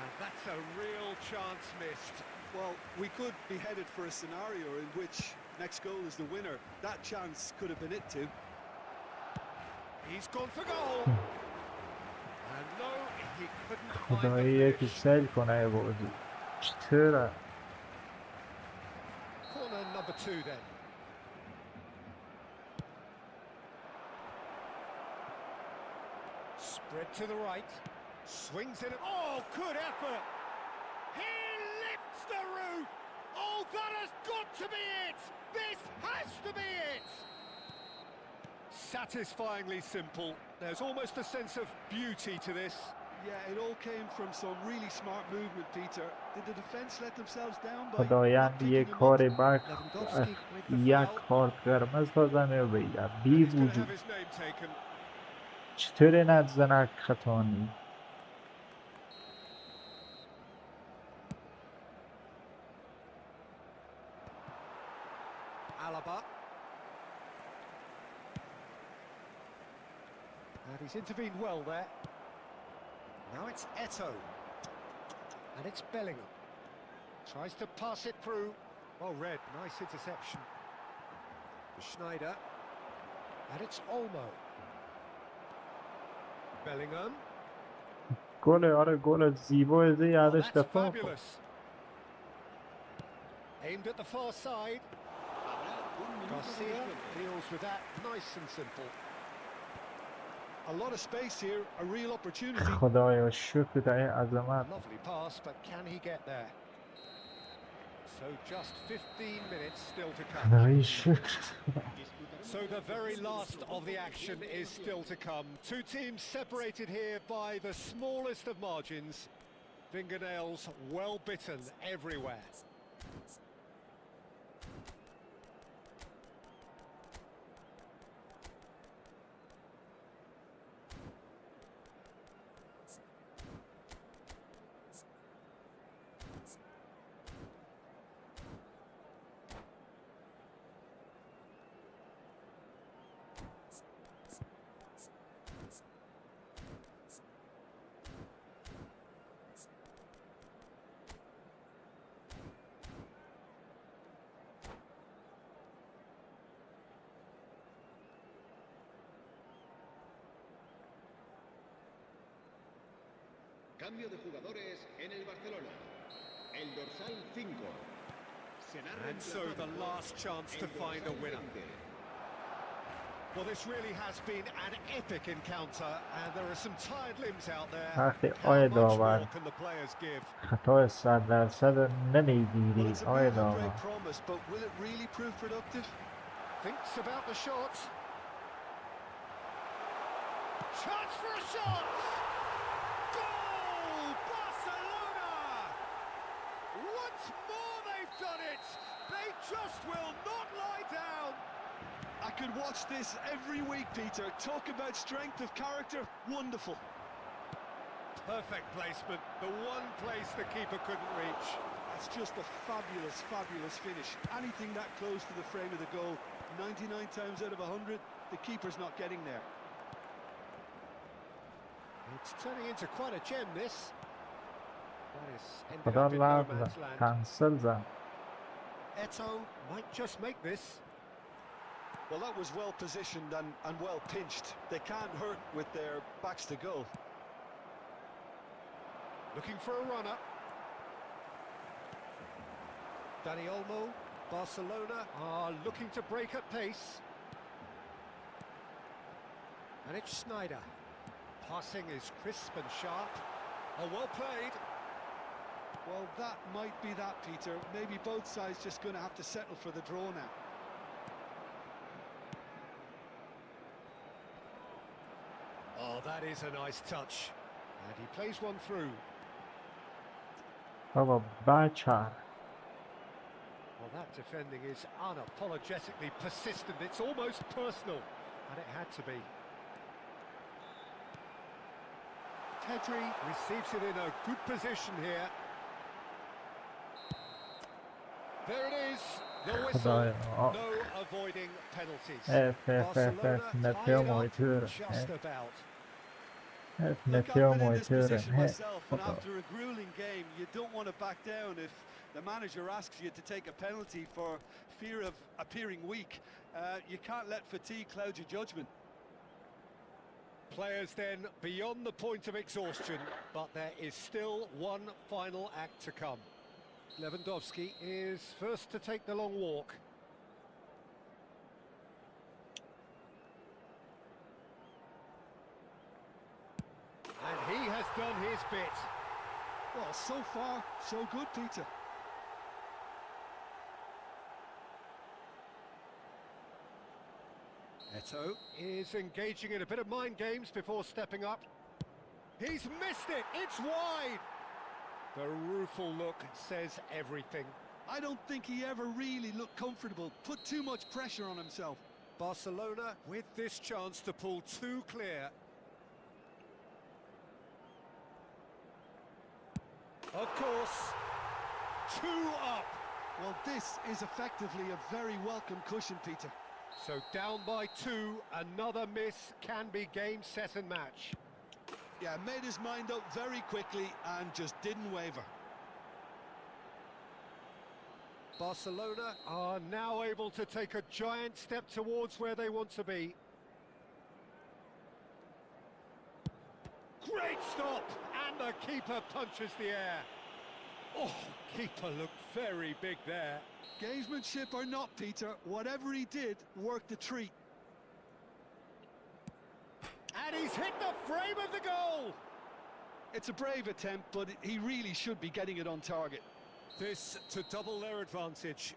And that's a real chance missed. Well, we could be headed for a scenario in which next goal is the winner. That chance could have been it too. He's gone for goal. And no, he couldn't find خدایی the یکی finish. سیل کنه بودی. چطوره؟ Corner number 2 then. Spread to the right. Swings it. Oh, good effort. He lifts the roof. Oh, that has got to be it. This has to be it. Satisfyingly simple. There's almost a sense of beauty to this. Yeah, it all came from some really smart movement, Peter. Did the defence let themselves down by خدایند یک کاری بک Lewandowski with the یک foul. کار قرمز دادن بگم بی He's going to have وجود. his name taken. چطوری نزدنک خطانی؟ Alaba. And he's intervened well there. Now it's Eto'o. And it's Bellingham. Tries to pass it through. Well read, nice interception. Schneider. And it's Olmo. Bellingham. گل آره گل زیبا زی Oh, یادش that's دفاع کن. fabulous. Aimed at the far side. Habrá un minuto de Garcia descuento. deals with that nice and simple. a lot of space here, a real opportunity. خدایا شکر در این عظمت. Lovely pass, but can he get there? So just 15 minutes still to come. خدای شکر. So the very last of the action is still to come. Two teams separated here by the smallest of margins. Fingernails well bitten everywhere. Cambio de jugadores en el Barcelona. El dorsal 5. Será And so reemplazado the por last chance to el find a dorsal winner. 20. Well, this really has been an epic encounter, and there are some tired limbs out there. وقتی How آی much داور more can the players give? خطای 100% Well, نمیگیری it's a آی move of داور. great promise, but will it really prove productive? Thinks about the shot. Chance for a shot! Goal! Barcelona! Once more they've done it! They just will not lie down! I could watch this every week, Peter. Talk about strength of character, wonderful. Perfect placement, the one place the keeper couldn't reach. That's just a fabulous, fabulous finish. Anything that close to the frame of the goal, 99 times out of 100, the keeper's not getting there. It's turning into quite a gem, this. That is ended خدا up in no لعنت man's زن. land. کنسل زن. Eto'o might just make this. Well, that was well positioned and well pinched. They can't hurt with their backs to goal. Looking for a runner. Dani Olmo, Barcelona are looking to break at pace. And it's Schneider. Passing is crisp and sharp. Oh, well played. Well, that might be that, Peter. Maybe both sides just going to have to settle for the draw now. Oh, that is a nice touch. And he plays one through. بابا بچر. Well, that defending is unapologetically persistent. It's almost personal. And it had to be. Pedri receives it in a good position here. There it is, the whistle. No avoiding penalties. Barcelona tied up just about. Look, I've been in this position myself, and after a grueling game, you don't want to back down if the manager asks you to take a penalty for fear of appearing weak. You can't let fatigue cloud your judgment. Players then beyond the point of exhaustion, but there is still one final act to come. Lewandowski is first to take the long walk. And he has done his bit. Well, so far, so good, Peter. Eto is engaging in a bit of mind games before stepping up. He's missed it, it's wide! The rueful look says everything. I don't think he ever really looked comfortable, put too much pressure on himself. Barcelona with this chance to pull two clear. Of course, two up. Well, this is effectively a very welcome cushion, Peter. So down by two, another miss can be game, set and match. Yeah, made his mind up very quickly and just didn't waver. Barcelona are now able to take a giant step towards where they want to be. Great stop! And the keeper punches the air. Oh, keeper looked very big there. Gamesmanship or not, Peter, whatever he did worked a treat. And he's hit the frame of the goal! It's a brave attempt, but he really should be getting it on target. This to double their advantage.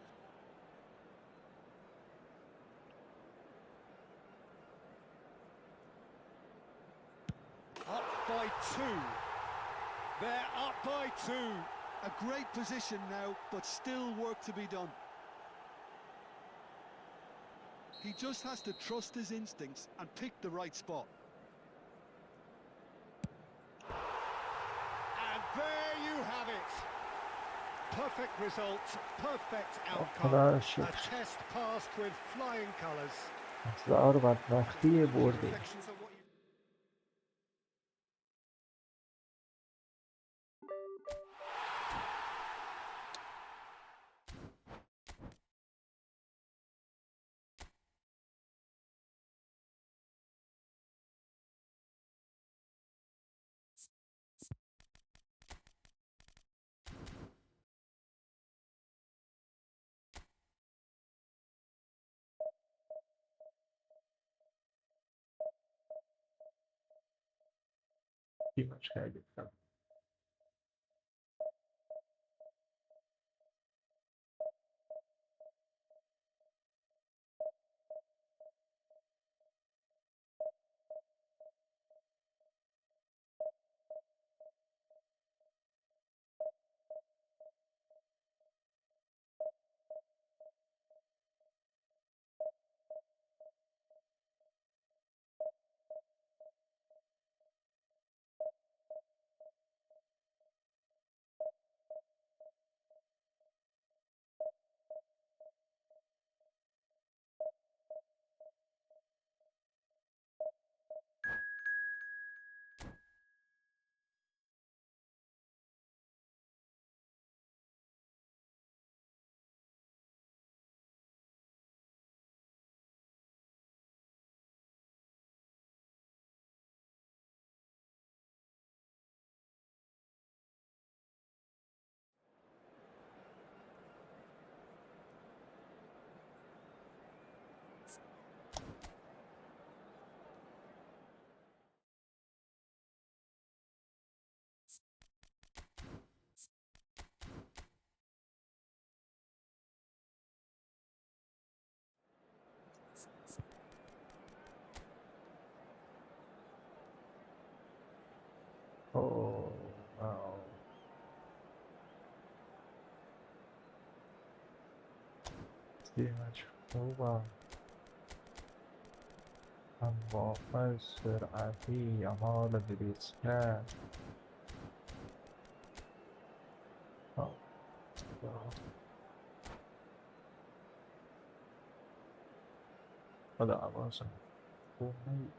Up by two. They're up by two. A great position now, but still work to be done. He just has to trust his instincts and pick the right spot. And there you have it. Perfect result, perfect outcome. خدا A شکر. test passed with flying colours. زار بدبختی بردی. Reflections on what you Piłeczkę jak Oh, wow. تیمش خوبه. هم وافه سرعتی اعمال بیشتر. خدا عوضم خوب نید.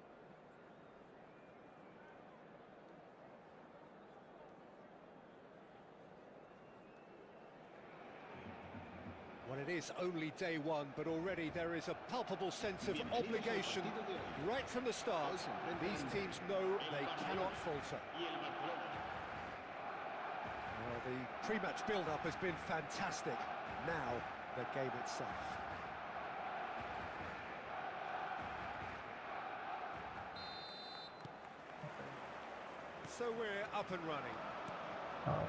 Well, it is only day one, but already there is a palpable sense of obligation right from the start. These teams know they cannot falter. Well, the pre-match build-up has been fantastic. Now, the game itself. So we're up and running. Oh.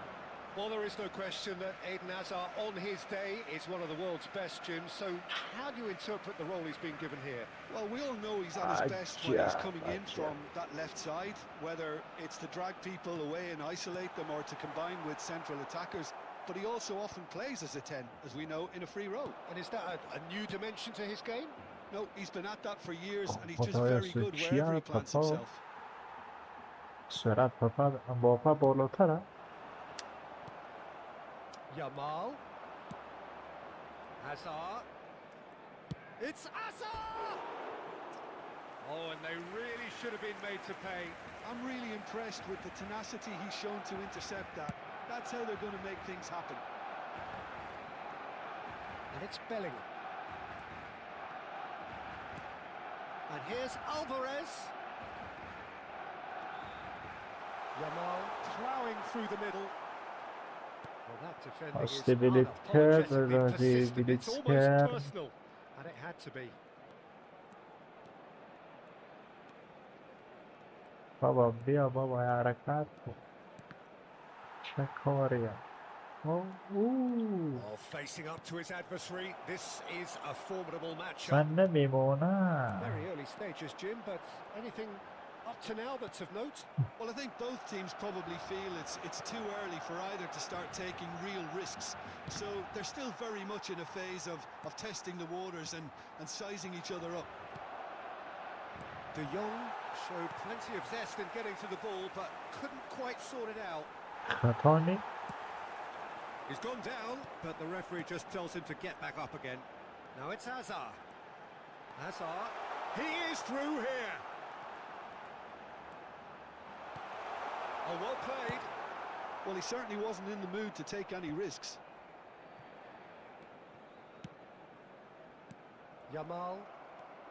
Well, there is no question that Eden Hazard, on his day, is one of the world's best, Jim. So how do you interpret the role he's been given here? Well, we all know he's at his best when he's coming in from that left side, whether it's to drag people away and isolate them or to combine with central attackers. But he also often plays as a 10, as we know, in a free role. And is that a new dimension to his game? No, he's been at that for years, and he's just very good wherever he plants himself. سرعت وافه بالاتره. Yamal. Hazard. It's Hazard! Oh, and they really should have been made to pay. I'm really impressed with the tenacity he's shown to intercept that. That's how they're going to make things happen. And it's Bellingham. And here's Alvarez. Yamal ploughing through the middle. Well, that defending is unapologetically persistent. It's almost personal, and it had to be. بابا بیا بابا حرکت کن. چه کاریه. Oh, facing up to his adversary, this is a formidable matchup. من نمیمونم. Very early stages, Jim, but anything up to now that's of note? Well, I think both teams probably feel it's too early for either to start taking real risks. So they're still very much in a phase of testing the waters and sizing each other up. De Jong showed plenty of zest in getting to the ball, but couldn't quite sort it out. خطانی. He's gone down, but the referee just tells him to get back up again. Now it's Hazard. Hazard. He is through here. Oh, well played. Well, he certainly wasn't in the mood to take any risks. Yamal.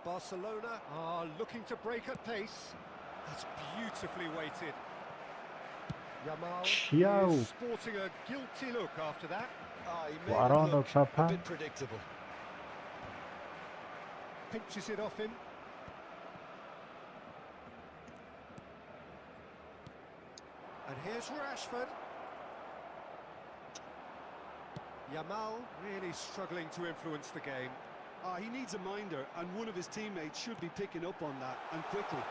Barcelona are looking to break at pace. That's beautifully weighted. Yamal is sporting a guilty look after that. He made it look a bit predictable. Pinches it off him. And here's Rashford. Yamal really struggling to influence the game. He needs a minder, and one of his teammates should be picking up on that, and quickly.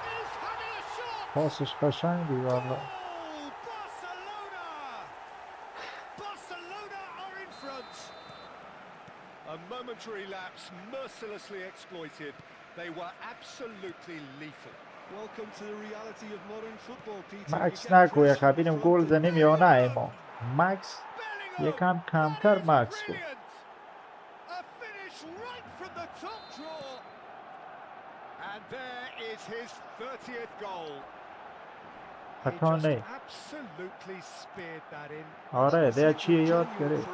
He's having a shot! پاسش قشنگی والله. Barcelona! Barcelona are in front. A momentary lapse mercilessly exploited. They were absolutely lethal. Welcome to the reality of modern football, Peter. مکس نگو یا خبینم گل زنیم یا نه ما. مکس یکم کمتر مکس بود. A finish right from the top drawer. And there is his 30th goal. He just absolutely speared that in. آره ده چیه یاد گرفت.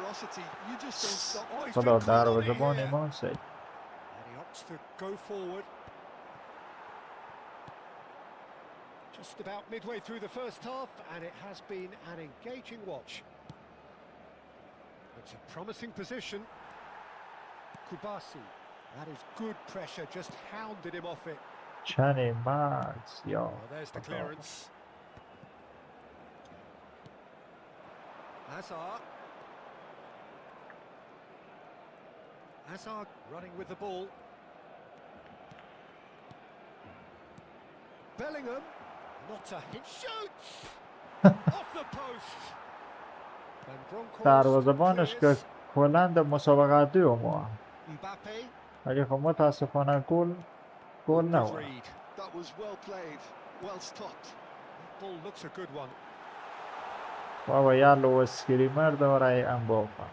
خدا دروازه‌بان ایمان سید. And he opts to go forward. Just about midway through the first half, and it has been an engaging watch. It's a promising position. Kubasi, that is good pressure, just hounded him off it. چنی مکس یا. Well, there's the clearance. Hazard. Hazard running with the ball. Bellingham. Not a hit. Shoots! Off the post. Then Bronckhorst دروازه‌بانش که clears. کلاً در مسابقاتی ما Mbappe. ولی خب متاسفانه گل Good نبود. read. That was well played, well stopped. Ball looks a good one. بابا یا لو اسکریمر داره ام بافا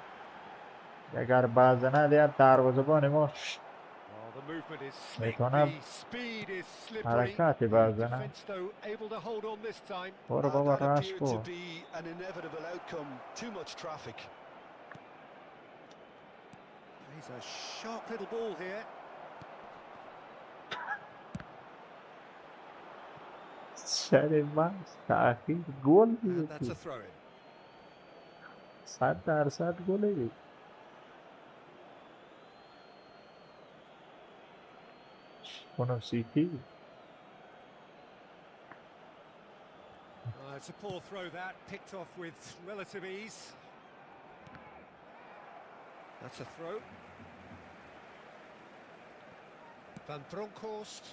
اگر بعضا دیگر دروازه‌بان ما Oh, the movement is slick. میتونه The speed is slippery. حرکاتی The بعضا defense though able to hold on this time. برو And بابا that راش appeared کو to be an inevitable outcome. Too much traffic. He's a sharp little ball here. شری من تأخیر گل And that's a بود throw in. 100% گل بود کنم سیتی It's a poor throw that, picked off with relative ease. That's a throw. Van Bronckhorst.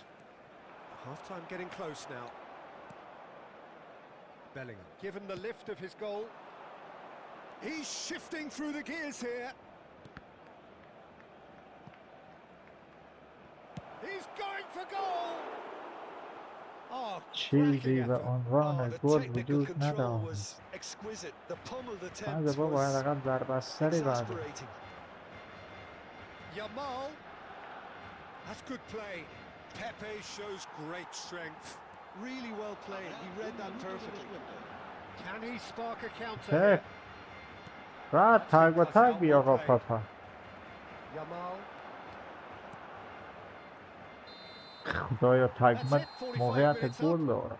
Half-time getting close now. Bellingham, given the lift of his goal. He's shifting through the gears here. He's going for goal! Oh, چیزی cracking به effort. عنوان The گل technical وجود control ندارد was exquisite. The pummeled بعد attempt بابا was حداقل ضربه سری بعد exasperating. Yamal. That's good play. Pepe shows great strength. Really well played. He read that perfectly. Can he spark a counter تک here? راحت تک با تک بیا آقا پاپا Yamal. خدایا تک That's من it, 45 موقعیت minutes گل up. داره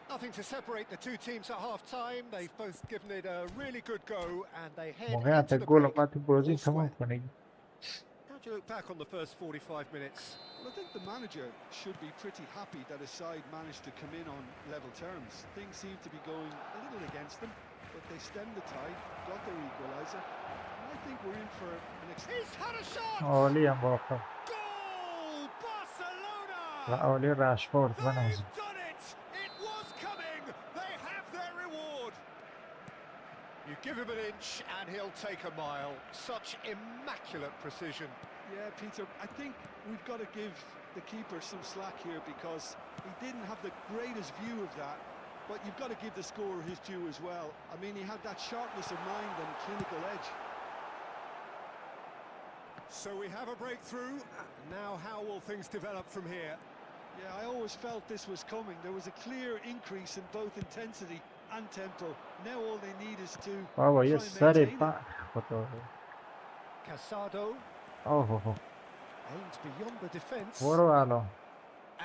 Nothing to separate the two teams at half-time. They've both given it a really good go and they head موقعیت into the گل break. وقتی بازی all تمام square. کنی How do you look back on the first 45 minutes? Well, I think the manager should be pretty happy that his side managed to come in on level terms. Things seem to be going a little against them, but they stemmed the tide, got their equaliser. And I think we're in for an He's had a shot! عالی هم واقعا Goal! Barcelona! و عالی رشفورد و نظم They've done it! It was coming! They have their reward! You give him an inch and he'll take a mile. Such immaculate precision. Yeah, Peter, I think we've got to give the keeper some slack here because he didn't have the greatest view of that. But you've got to give the scorer his due as well. I mean, he had that sharpness of mind and clinical edge. So we have a breakthrough. Now how will things develop from here? Yeah, I always felt this was coming. There was a clear increase in both intensity and tempo. Now all they need is to بابا یه try and سری maintain it. بخ خدا Casado اوه aims beyond the defence. برو الان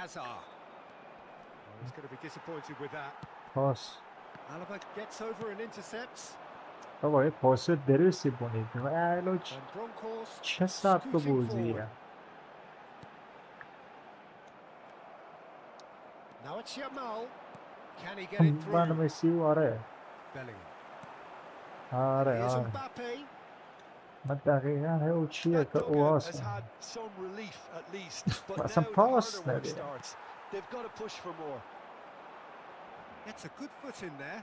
Azar. Oh, he's going to be disappointed with that. پاس Alaba gets over and intercepts. بابا یه پاس درستی بونید و الان And Bronckhorst چه سبک scooting بازیه forward. Now it's Yamal. Can he get it من through? مسی آره Bellingham. آره Here's آره Mbappe. من دقیقا او چیه That که او dugout has هست had some relief at least, but اصلا now the پاس harder work نده starts. They've got to push for more. Gets a good foot in there.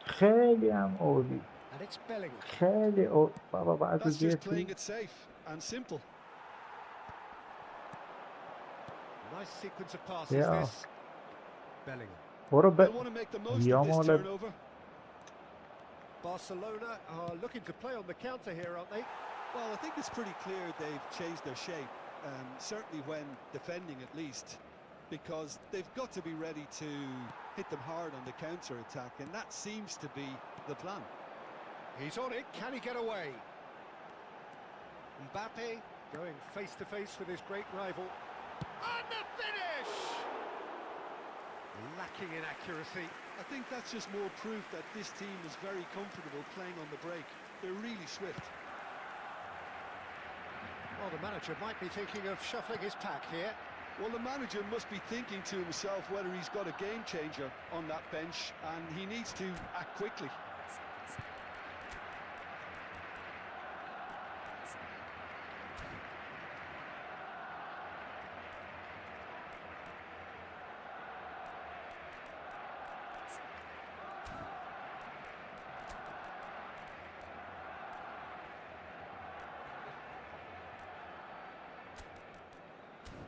خیلی هم اولی And it's Bellingham. خیلی او بابا بعد That's just playing دیگه it safe and simple. Nice sequence of passes Yeah. this. Bellingham. برو They'll want to make the most یا of this مال turnover. Barcelona are looking to play on the counter here, aren't they? Well, I think it's pretty clear they've changed their shape, certainly when defending at least, because they've got to be ready to hit them hard on the counter-attack, and that seems to be the plan. He's on it. Can he get away? Mbappe going face-to-face with his great rival. And the finish! Lacking in accuracy. I think that's just more proof that this team is very comfortable playing on the break. They're really swift. Well, the manager might be thinking of shuffling his pack here. Well, the manager must be thinking to himself whether he's got a game changer on that bench, and he needs to act quickly.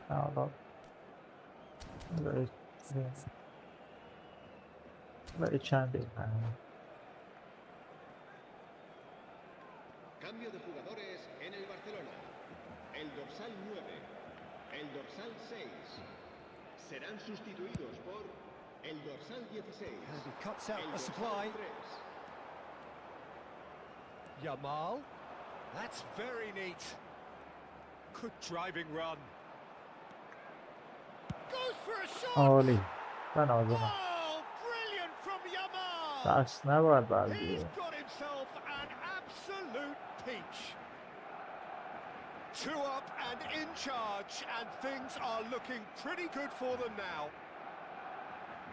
حالا برای چند دقیقه Cambio de jugadores en el Barcelona. El dorsal 9, el dorsal 6 serán sustituidos por el dorsal 16. And he cuts out el the dorsal supply. 3. Yamal. That's very neat. Good driving run. Goes for a shot. عالی تنازنم Oh, brilliant from Yamal. دست نباید He's بردی got himself an absolute peach. 2 up and in charge, and things are looking pretty good for them now.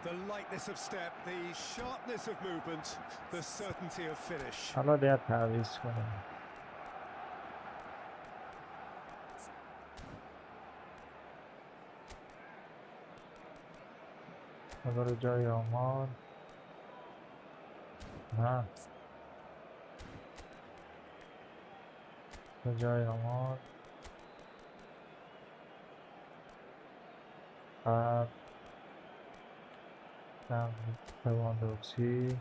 The lightness of step, the sharpness of movement, the certainty of finish. حالا باید تعویض کنیم برو جای آمار نه به جای آمار بعد لواندوفسکی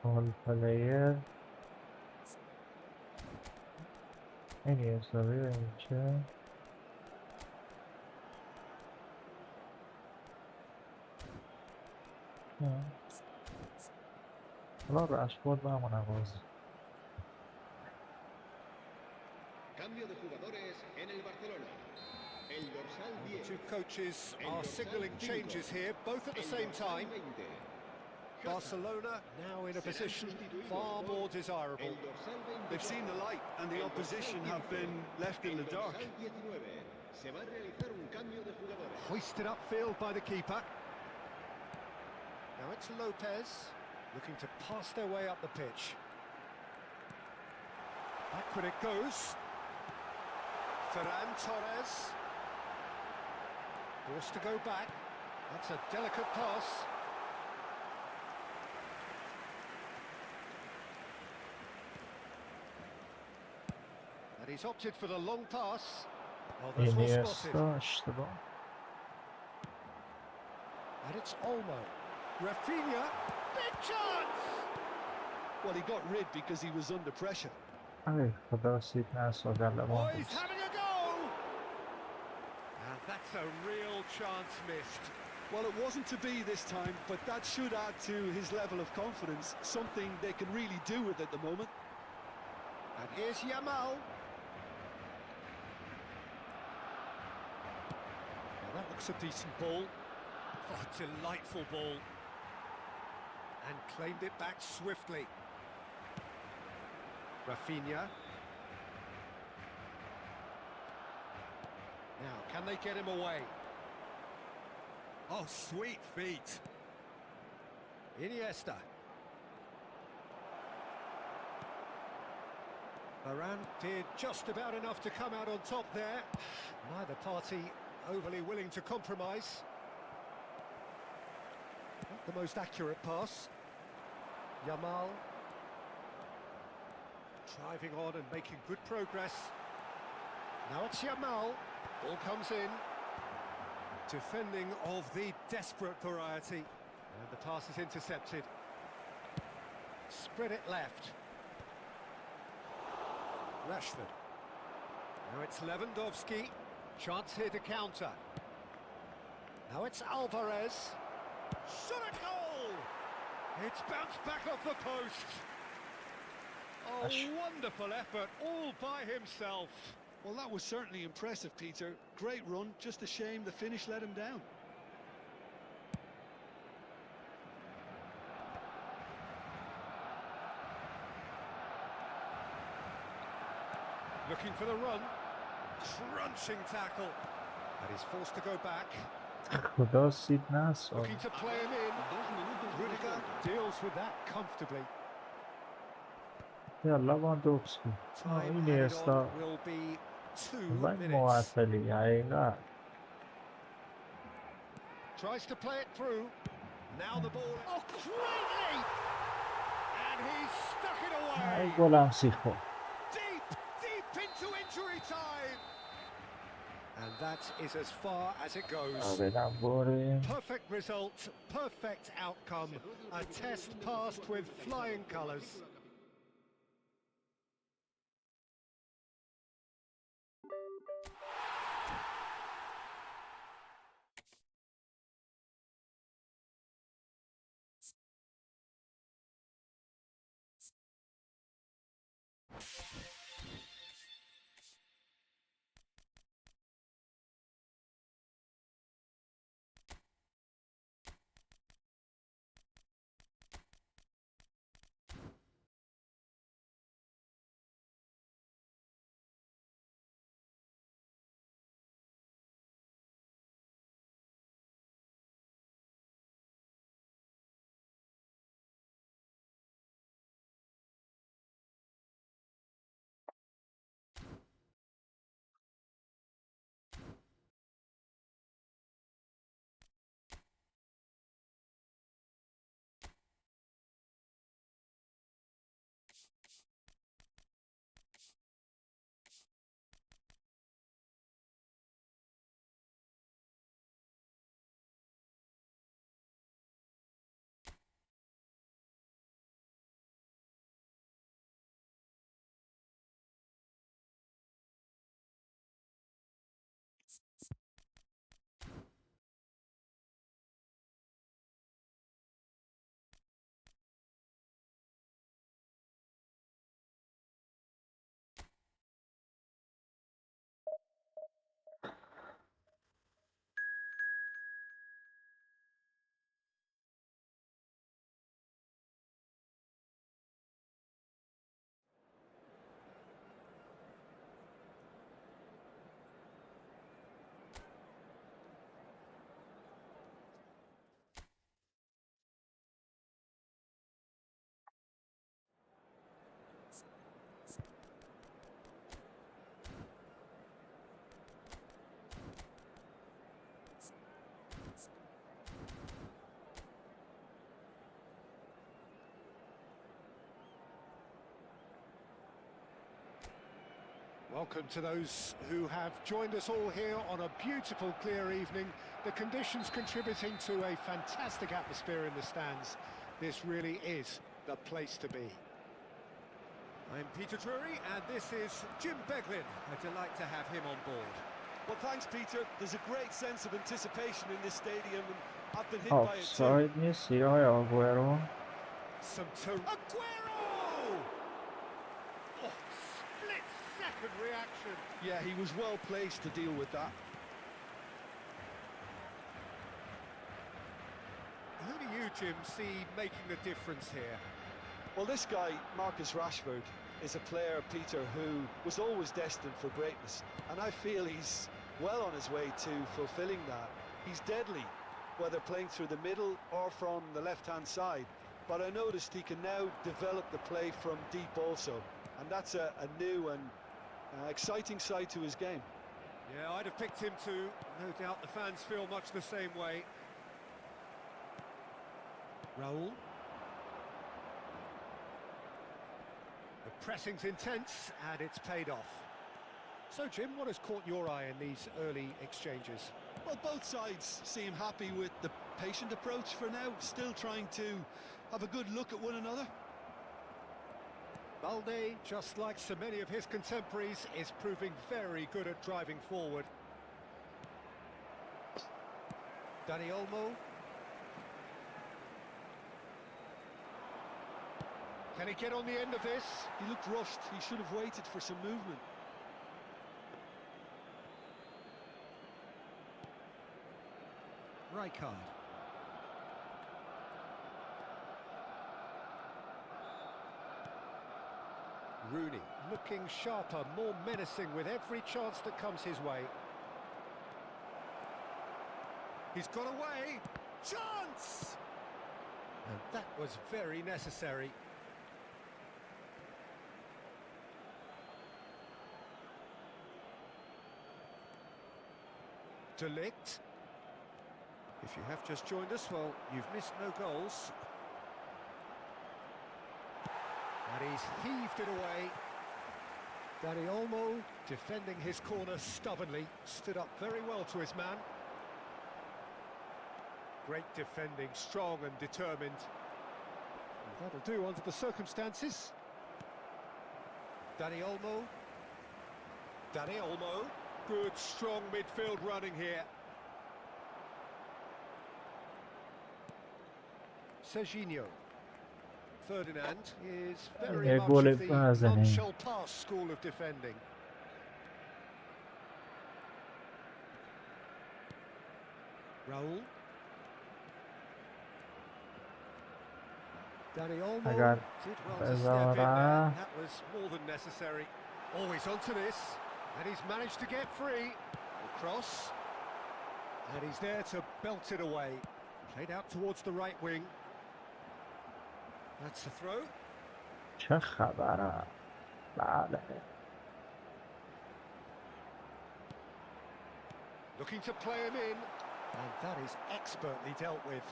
all player این حسابی این چه حالا رشفورد به همون نواز Cambio de jugadores en el Barcelona. El dorsal The 10. two coaches el are dorsal signalling 5, changes here, both at the el same dorsal time. 20. Barcelona now in a position far more desirable. El dorsal 24. They've seen the light and the opposition have been left in the dark. El dorsal 19. Se va a realizar un cambio de jugadores. Hoisted upfield by the keeper. Now it's Lopez looking to pass their way up the pitch. Backward it goes. Ferran Torres. Forced to go back. That's a delicate pass. And he's opted for the long pass. Oh, that's well spotted. اینیستا اشتباه And it's Olmo. Rafinha. Big chance! Well, he got rid because he was under pressure. ای خدا سید نسا در Oh, he's لواندوفسکی having a go! And that's a real chance missed. Well, it wasn't to be this time, but that should add to his level of confidence, something they can really do with at the moment. And here's Yamal. Well, that looks a decent ball. Oh, delightful ball. And claimed it back swiftly. Rafinha. Now, can they get him away? Oh, sweet feet. Iniesta. Varane did just about enough to come out on top there. Neither party overly willing to compromise. Not the most accurate pass. Yamal. Driving on and making good progress. Now it's Yamal. Ball comes in. Defending of the desperate variety. And the pass is intercepted. Spread it left. Rashford. Now it's Lewandowski. Chance here to counter. Now it's Alvarez. Shot a goal! It's bounced back off the post. Oh, wonderful effort, all by himself. Well, that was certainly impressive, Peter. Great run, just a shame the finish let him down. Looking for the run. Crunching tackle. And he's forced to go back. خدا سید نسا Looking to play him in. Rudiger deals with that comfortably. یا لواندوفسکی Time added اینیستا on will be 2 من minutes. معطلی حقیقت Tries to play it through. Now the ball. Oh, great leap! And he stuck it ای away. گلم سیخو. Deep into injury time. And that is as far as it goes. بدم بریم. Perfect result, perfect outcome. A test passed with flying colours. Welcome to those who have joined us all here on a beautiful, clear evening. The conditions contributing to a fantastic atmosphere in the stands. This really is the place to be. I'm Peter Drury, and this is Jim Beglin. A delight to have him on board. Well, thanks, Peter. There's a great sense of anticipation in this stadium, and I've been hit by it too. آفساید نیست یا آقای آگوئرو؟ Aguero! Oh, split-second reaction. Yeah, he was well placed to deal with that. Who do you, Jim, see making the difference here? Well, this guy, Marcus Rashford, is a player, Peter, who was always destined for greatness. And I feel he's well on his way to fulfilling that. He's deadly, whether playing through the middle or from the left-hand side. But I noticed he can now develop the play from deep also. And that's a new and exciting side to his game. Yeah, I'd have picked him too. No doubt the fans feel much the same way. Raul. The pressing's intense, and it's paid off. So, Jim, what has caught your eye in these early exchanges? Well, both sides seem happy with the patient approach for now, still trying to have a good look at one another. Balde, just like so many of his contemporaries, is proving very good at driving forward. Dani Olmo. Can he get on the end of this? He looked rushed. He should have waited for some movement. Rijkaard. Rooney looking sharper, more menacing with every chance that comes his way. He's got away. Chance! And that was very necessary. De Ligt. If you have just joined us, well, you've missed no goals. And he's heaved it away. Dani Olmo, defending his corner stubbornly, stood up very well to his man. Great defending, strong and determined. And that'll do under the circumstances. Dani Olmo. Dani Olmo. Good, strong midfield running here. Serginho. Ferdinand is very much gol of the bazen. none-shall pass school of defending. Raul. Dani Olmo Agar did well to step in there. ahora That was more than necessary. Always onto this, and he's managed to get free. Cross, and he's there to belt it away. Played out towards the right wing. That's the throw. چه خبره؟ بله. Looking to play him in, and that is expertly dealt with.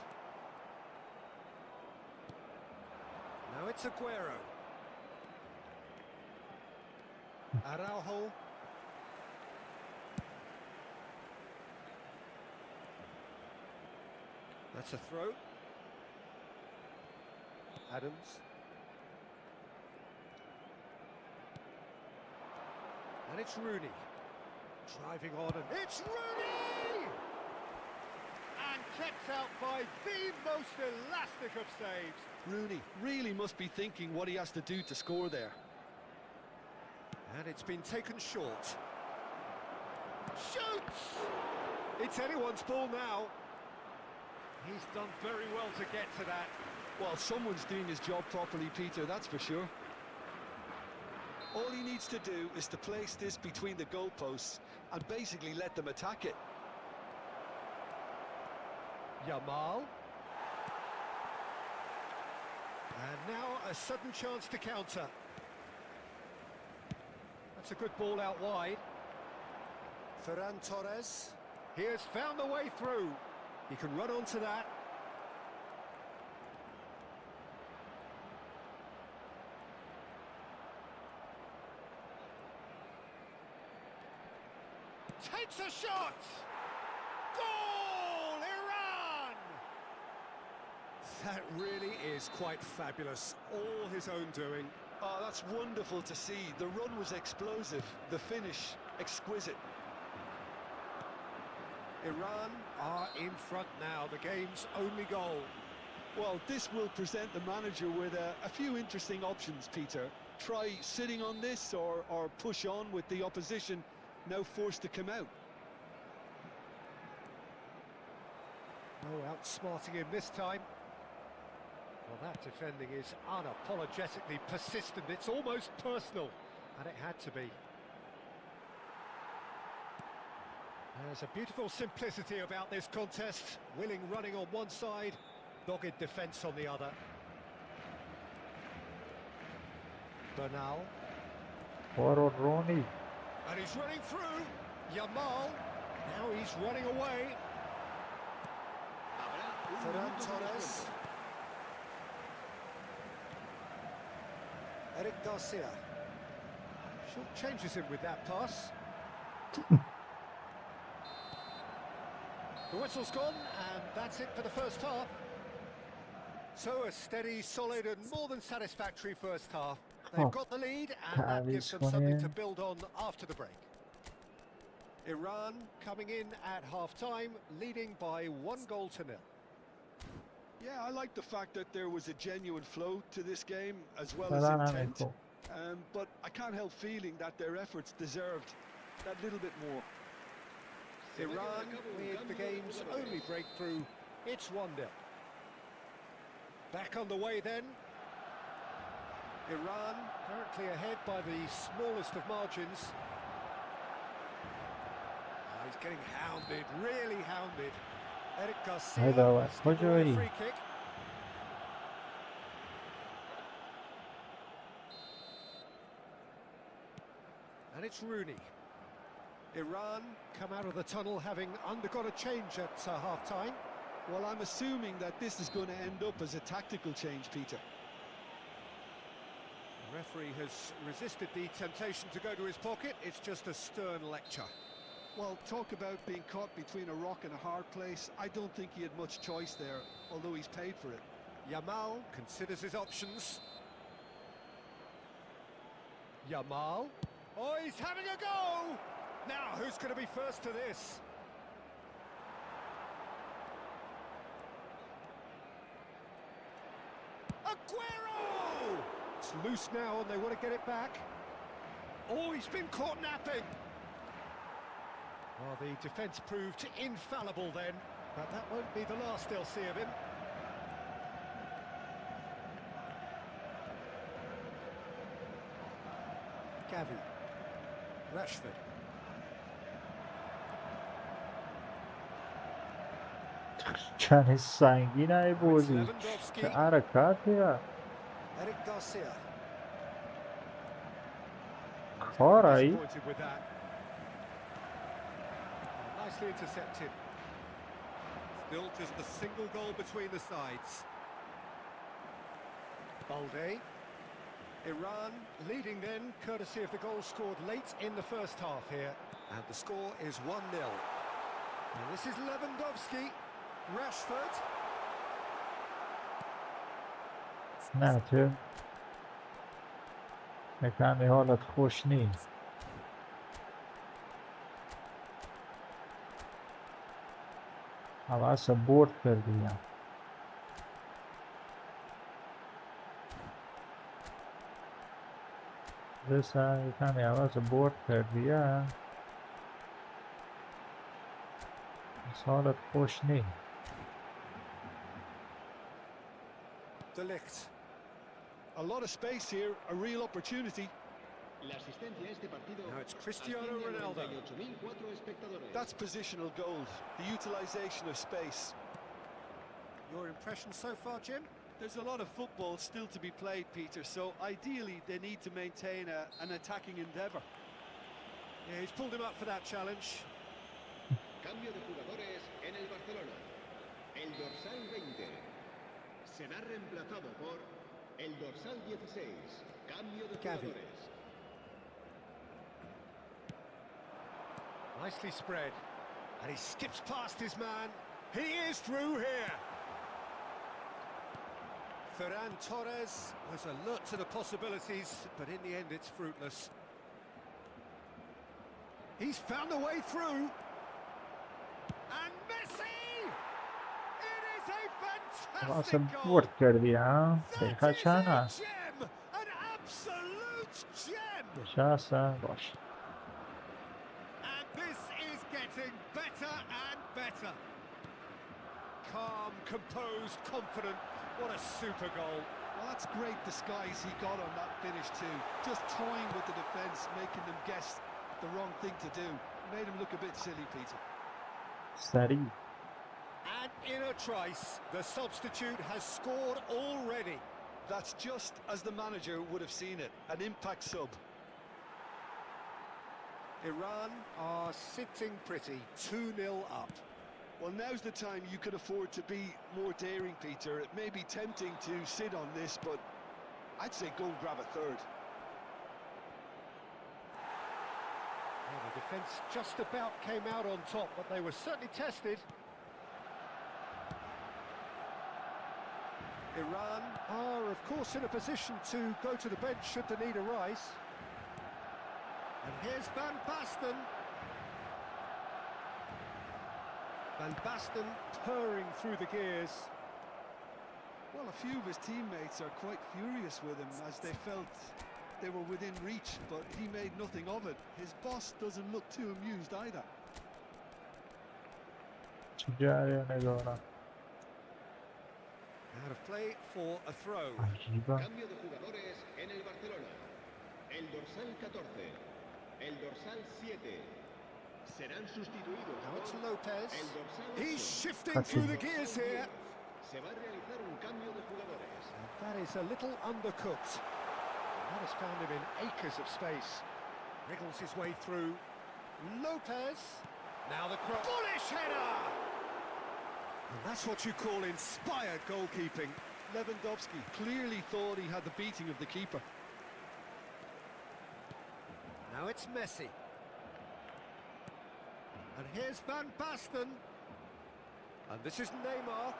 Now it's Aguero. Araujo. That's a throw. Adams. And it's Rooney. Driving on, and it's Rooney! And kept out by the most elastic of saves. Rooney really must be thinking what he has to do to score there. And it's been taken short. Shoots! It's anyone's ball now. He's done very well to get to that. Well, someone's doing his job properly, Peter, that's for sure. All he needs to do is to place this between the goalposts and basically let them attack it. Yamal. And now a sudden chance to counter. That's a good ball out wide. Ferran Torres. He has found the way through. He can run onto that. Takes a shot! Goal! Iran! That really is quite fabulous. All his own doing. Oh, that's wonderful to see. The run was explosive, the finish exquisite. Iran are in front now, the game's only goal. Well, this will present the manager with a few interesting options, Peter. Try sitting on this or push on with the opposition now forced to come out. Oh, outsmarting him this time. Well, that defending is unapologetically persistent. It's almost personal, and it had to be. There's a beautiful simplicity about this contest. Willing running on one side, dogged defence on the other. Bernal. برو رونی. And he's running through. Yamal. Now he's running away. Ferran Torres. Eric Garcia. Short changes him with that pass. The whistle's gone, and that's it for the first half. So a steady, solid and more than satisfactory first half. They've got the lead, and that gives them something to build on after the break. Iran coming in at half-time, leading by 1-0. Yeah, I like the fact that there was a genuine flow to this game as well as intent. But I can't help feeling that their efforts deserved that little bit more. Iran with the game's only breakthrough. It's 1-0. Back on the way then. Iran currently ahead by the smallest of margins. Oh, he's getting hounded, really hounded. Eric Garcia with a free kick. And it's Rooney. Iran come out of the tunnel having undergone a change at half-time. Well, I'm assuming that this is going to end up as a tactical change, Peter. The referee has resisted the temptation to go to his pocket. It's just a stern lecture. Well, talk about being caught between a rock and a hard place. I don't think he had much choice there, although he's paid for it. Yamal considers his options. Yamal. Oh, he's having a go! Now, who's going to be first to this? Aguero! It's loose now and they want to get it back. Oh, he's been caught napping. Well, the defence proved infallible then, but that won't be the last they'll see of him. Gavi. Rashford. چند سنگین های بازی چه حرکاتی ها Eric Garcia. کارایی Disappointed with that. Nicely intercepted. Still just a single goal between the sides. Balde. Iran leading then, courtesy of the goal scored late in the first half here. And the score is 1-0. And this is Lewandowski. Rashford. نه تو یکمی حالت خوش نیست حواس برد کردیم رسا یکمی حواس برد کردیم حالت خوش نیست De Ligt. A lot of space here, a real opportunity. La asistencia a este partido Now it's Cristiano asciende a Ronaldo. 98.004 espectadores. That's positional gold, the utilisation of space. Your impression so far, Jim? There's a lot of football still to be played, Peter, so ideally they need to maintain an attacking endeavour. Yeah, he's pulled him up for that challenge. Cambio de jugadores en el Barcelona. El dorsal 20 será reemplazado por el dorsal 16. Cambio de Gavi. jugadores. Nicely spread. And he skips past his man. He is through here. Ferran Torres was alert to the possibilities, but in the end it's fruitless. He's found a way through. And Messi! It is a حواس fantastic goal! برد کردی ها That دقیقه is چند a هست gem! An absolute gem! نشستن باش And this is getting better and better. Calm, composed, confident. What a super goal. Well, that's great disguise he got on that finish too. Just toying with the defence, making them guess the wrong thing to do. Made him look a bit silly, Peter. سریع And in a trice, the substitute has scored already. That's just as the manager would have seen it, an impact sub. Iran are sitting pretty, 2-0 up. Well, now's the time you can afford to be more daring, Peter. It may be tempting to sit on this, but I'd say go and grab a third. Well, the defence just about came out on top, but they were certainly tested. Iran are, of course, in a position to go to the bench should the need arise. And here's Van Basten. Van Basten purring through the gears. Well, a few of his teammates are quite furious with him as they felt they were within reach, but he made nothing of it. His boss doesn't look too amused either. چه جریانه دارم Out of play for a throw. عجیبه Cambio de jugadores en el Barcelona. El dorsal 14. El dorsal 7. Serán sustituidos Now it's por Lopez. el dorsal He's 8. shifting through the gears here. Se va a realizar un cambio de jugadores. That is a little undercooked. That has found him in acres of space. Wriggles his way through. Lopez. Now the cross. Bullish header! And that's what you call inspired goalkeeping. Lewandowski clearly thought he had the beating of the keeper. Now it's Messi. And here's Van Basten. And this is Neymar.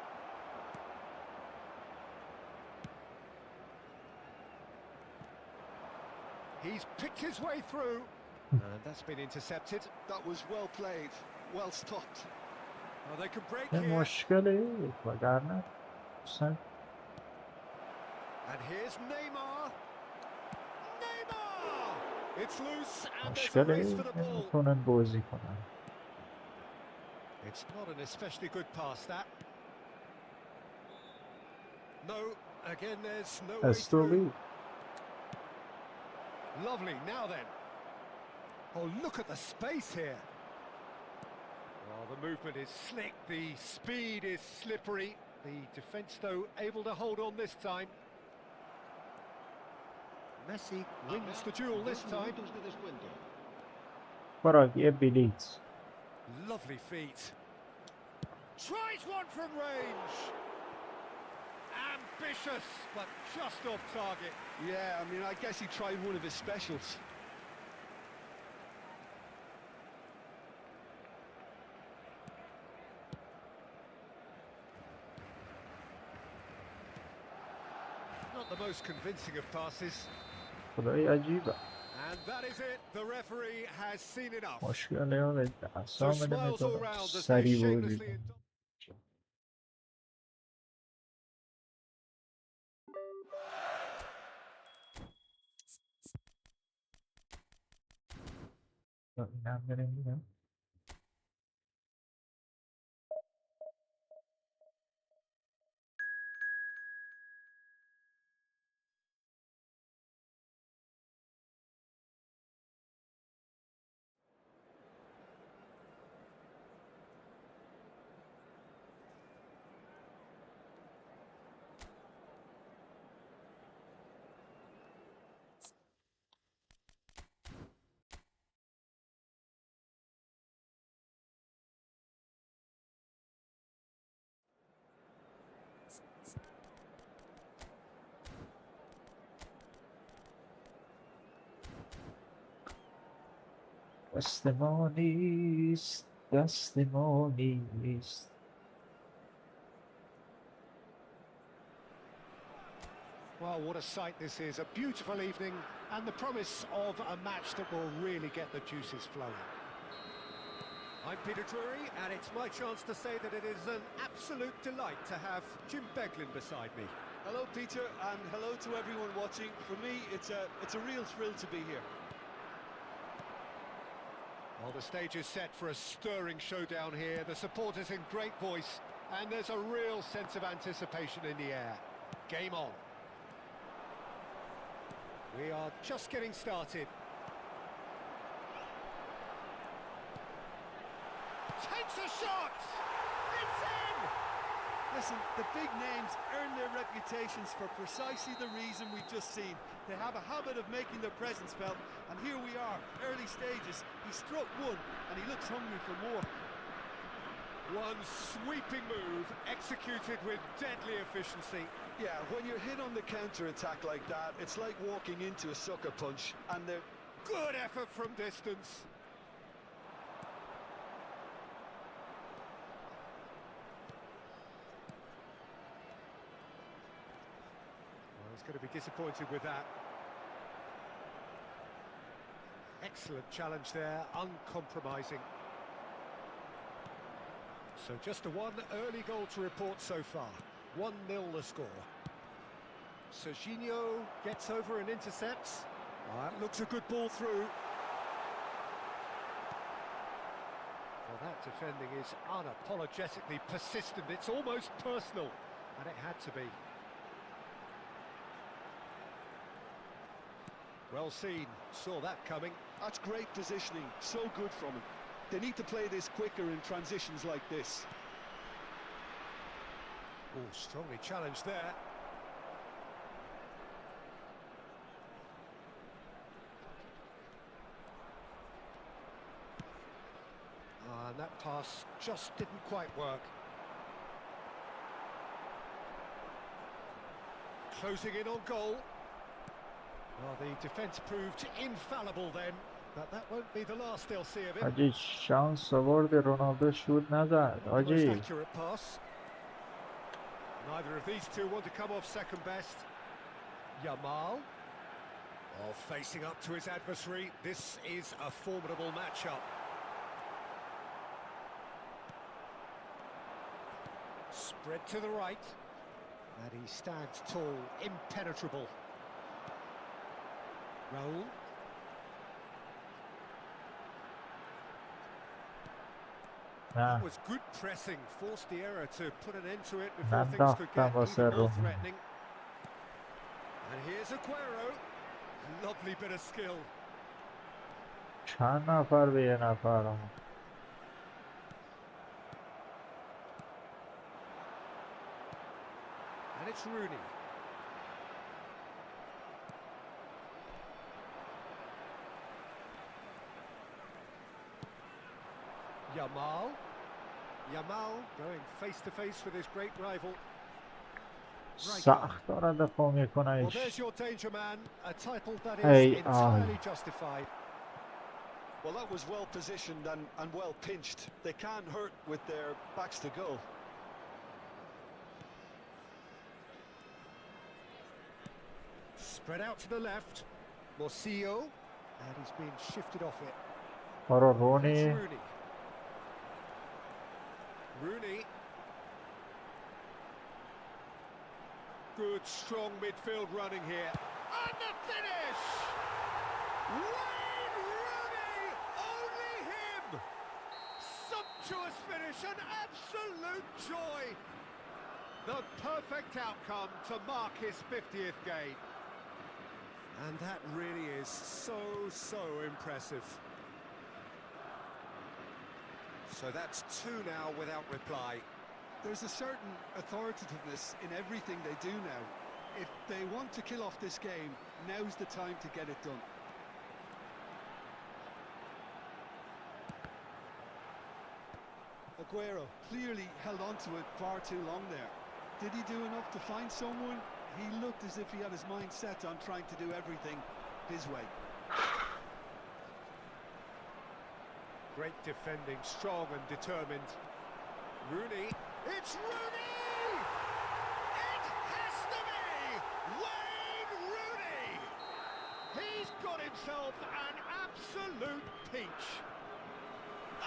He's picked his way through. And that's been intercepted. That was well played, well stopped. Oh, they can break یه here. مشکلی وگرنه اصلا And here's Neymar. Neymar! It's loose and there's a مشکلی race for the ball. نمیتونن بازی کنن. It's not an especially good pass, that. No, again, there's no way through. استوری Lovely, now then. Oh, look at the space here. Well, the movement is slick, the speed is slippery. The defence, though, able to hold on this time. Messi wins the duel this time. Minutos de descuento. برای یه بلیت Lovely feet. Tries one from range. Ambitious, but just off target. Yeah, I mean, I guess he tried one of his specials. Not the most convincing of passes. خدای عجیبه. And that is it. The referee has seen enough. مشکل ها به So اصلا smiles all نمیتونم round as they سریع بازی shamelessly کنم. اینم بریم بینم. دست ما نیست، دست ما نیست. Well, what a sight this is. A beautiful evening and the promise of a match that will really get the juices flowing. I'm Peter Drury, and it's my chance to say that it is an absolute delight to have Jim Beglin beside me. Hello, Peter, and hello to everyone watching. For me, it's a real thrill to be here. Well, the stage is set for a stirring showdown here. The supporters in great voice, and there's a real sense of anticipation in the air. Game on. We are just getting started. Takes a shot! It's in! Listen, the big names earn their reputations for precisely the reason we've just seen. They have a habit of making their presence felt, and here we are, early stages. He struck one, and he looks hungry for more. One sweeping move, executed with deadly efficiency. Yeah, when you're hit on the counter-attack like that, it's like walking into a sucker punch, and they're... Good effort from distance. Well, he's going to be disappointed with that. Excellent challenge there, uncompromising. So just the one early goal to report so far. 1-0 the score. Serginho gets over and intercepts. That looks a good ball through. Well, that defending is unapologetically persistent. It's almost personal, and it had to be. Well seen, saw that coming. That's great positioning, so good from him. They need to play this quicker in transitions like this. Oh, strongly challenged there. And that pass just didn't quite work. closing in on goal. Well, the defence proved infallible then, but that won't be the last they'll see of him. حاجی شانس آورد رونالدو شوت نزد Not the most حاجی. accurate pass. Neither of these two want to come off second best. Yamal. Oh, facing up to his adversary. This is a formidable matchup. Spread to the right. And he stands tall, impenetrable. Raul. نه Was good pressing, forced the error to put an end to it before things could ننداختم get واسه even more رو. threatening. And here's Aguero. Lovely bit of skill. چند نفر به یه نفر هم. And it's Rooney. Yamal. Yamal going face to face with his great rival. سخت داره دفاع Well, میکنه. there's your danger man, a title that is Hey, entirely justified. Well, that was well positioned and well pinched. They can't hurt with their backs to goal. Spread out to the left. Morcillo. And he's been shifted off it. برو It's رونی. Rooney. Rooney. Good, strong midfield running here. And the finish! Wayne Rooney! Only him! Sumptuous finish, an absolute joy! The perfect outcome to mark his 50th game. And that really is so impressive. So that's two now without reply. There's a certain authoritativeness in everything they do now. If they want to kill off this game, now's the time to get it done. Aguero clearly held on to it far too long there. Did he do enough to find someone? He looked as if he had his mind set on trying to do everything his way. Great defending, strong and determined. Rooney. It's Rooney! It has to be Wayne Rooney! He's got himself an absolute peach.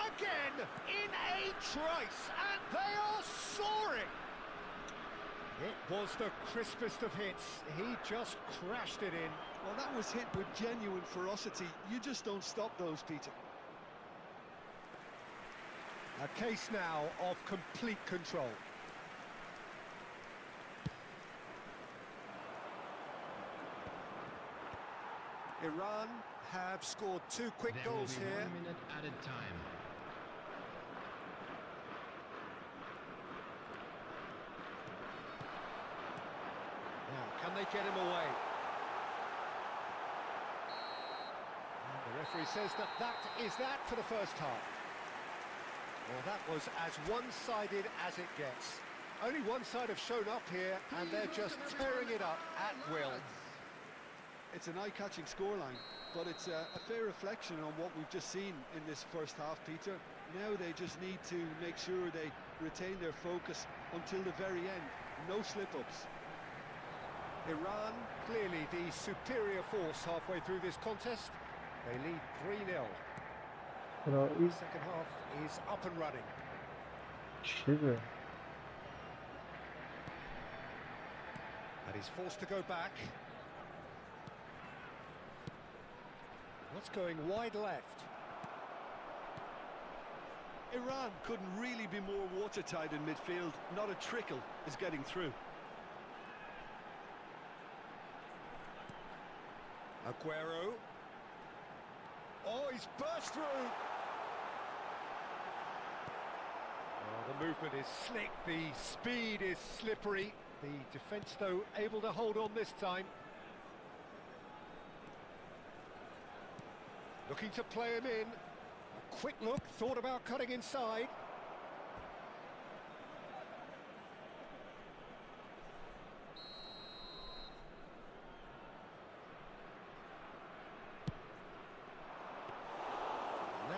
Again, in a trice, and they are soaring. It was the crispest of hits. He just crashed it in. Well, that was hit with genuine ferocity. You just don't stop those, Peter. A case now of complete control. Iran have scored two quick There will goals be here. 1 minute added time. Now, can they get him away? And the referee says that is that for the first half. Well, that was as one-sided as it gets. Only one side have shown up here, and they're just tearing it up at will. It's an eye-catching scoreline, but it's a fair reflection on what we've just seen in this first half, Peter. Now they just need to make sure they retain their focus until the very end. No slip-ups. Iran, clearly the superior force halfway through this contest. They lead 3-0. The second half is up and running. چیزه؟ And he's forced to go back. What's going wide left? Iran couldn't really be more watertight in midfield. Not a trickle is getting through. Aguero. Oh, he's burst through. Oh, the movement is slick, the speed is slippery. The defence, though, able to hold on this time. Looking to play him in. A quick look, thought about cutting inside.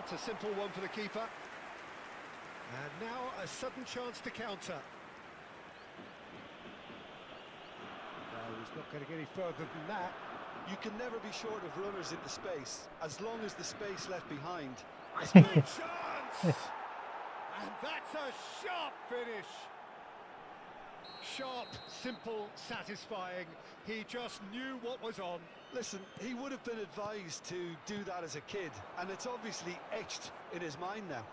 That's a simple one for the keeper. And now a sudden chance to counter. No, he's not going to get any further than that. You can never be short of runners into space, as long as the space left behind is good. Chance! And that's a sharp finish. Sharp, simple, satisfying. He just knew what was on. Listen, he would have been advised to do that as a kid, and it's obviously etched in his mind now.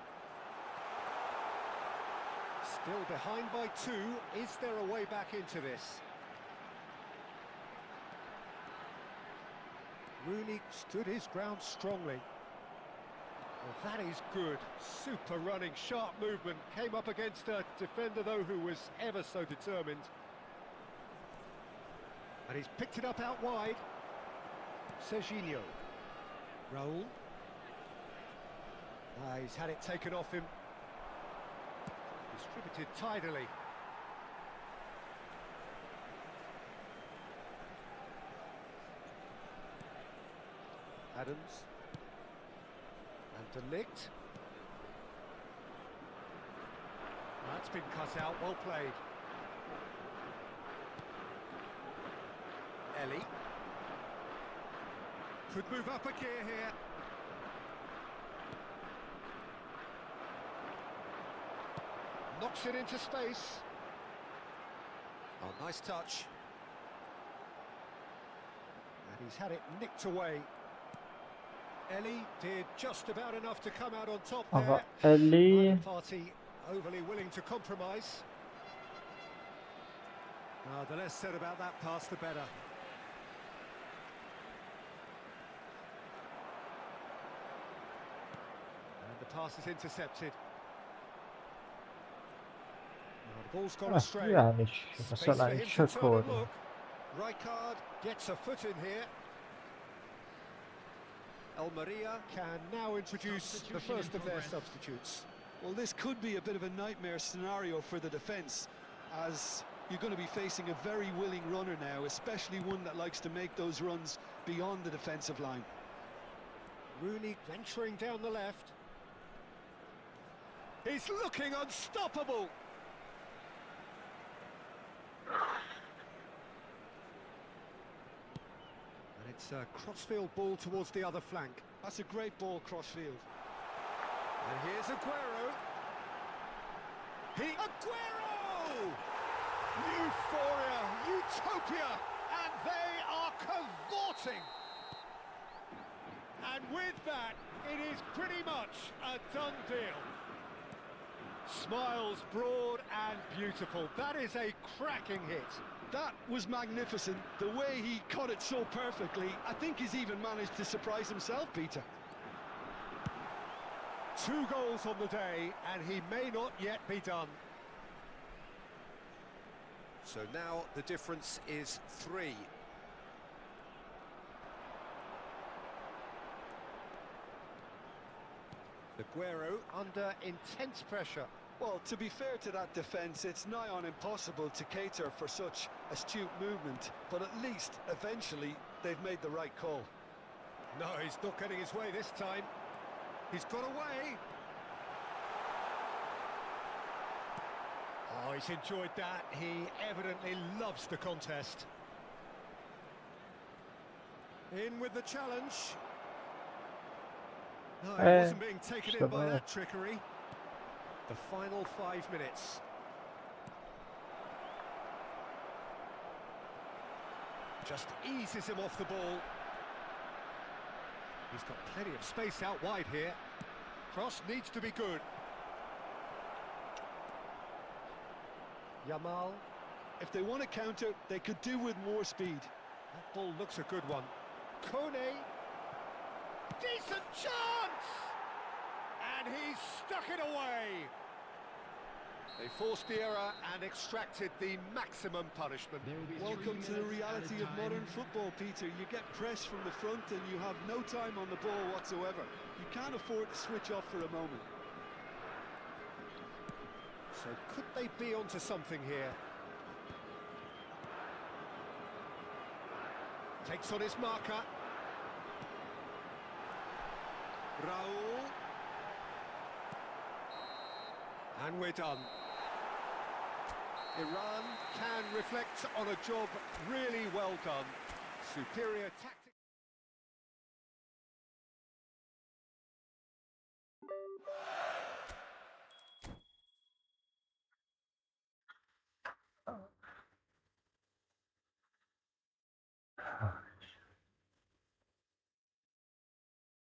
Still behind by 2. Is there a way back into this? Rooney stood his ground strongly. Well, that is good. Super running, sharp movement. Came up against a defender, though, who was ever so determined. And he's picked it up out wide. Serginho. Raul. He's had it taken off him. Distributed tidily. Adams. And De Ligt. That's been cut out, well played. Ellie. Could move up a gear here. Knocks it into space. Oh, nice touch. And he's had it nicked away. Ellie did just about enough to come out on top there. Ellie. Neither party overly willing to compromise. The less said about that pass, the better. And the pass is intercepted. The ball's gone astray. Yani Space mesela for him to çok turn and oldu. look. Rijkaard gets a foot in here. Almeria can now introduce the first of their substitutes. Well, this could be a bit of a nightmare scenario for the defence, as you're going to be facing a very willing runner now, especially one that likes to make those runs beyond the defensive line. Rooney venturing down the left. He's looking unstoppable. And it's a crossfield ball towards the other flank. That's a great ball crossfield. And here's Aguero. Aguero! Euphoria, utopia, and they are cavorting. And with that, it is pretty much a done deal. Smiles broad and beautiful. That is a cracking hit. That was magnificent. The way he caught it so perfectly, I think he's even managed to surprise himself, Peter. 2 goals on the day, and he may not yet be done. So now the difference is 3. Aguero under intense pressure. Well, to be fair to that defence, it's nigh on impossible to cater for such astute movement, but at least, eventually, they've made the right call. No, he's not getting his way this time. He's got away. Oh, he's enjoyed that. He evidently loves the contest. In with the challenge. No, he wasn't being taken in by that trickery. The final 5 minutes. Just eases him off the ball. He's got plenty of space out wide here. Cross needs to be good. Yamal. If they want to counter, they could do with more speed. That ball looks a good one. Kone. Decent chance! And he's stuck it away. They forced the error and extracted the maximum punishment. Welcome to the reality of modern football, Peter. You get pressed from the front and you have no time on the ball whatsoever. You can't afford to switch off for a moment. So could they be onto something here? Takes on his marker. Raul. And we're done. Iran can reflect on a job really well done. Superior tactics.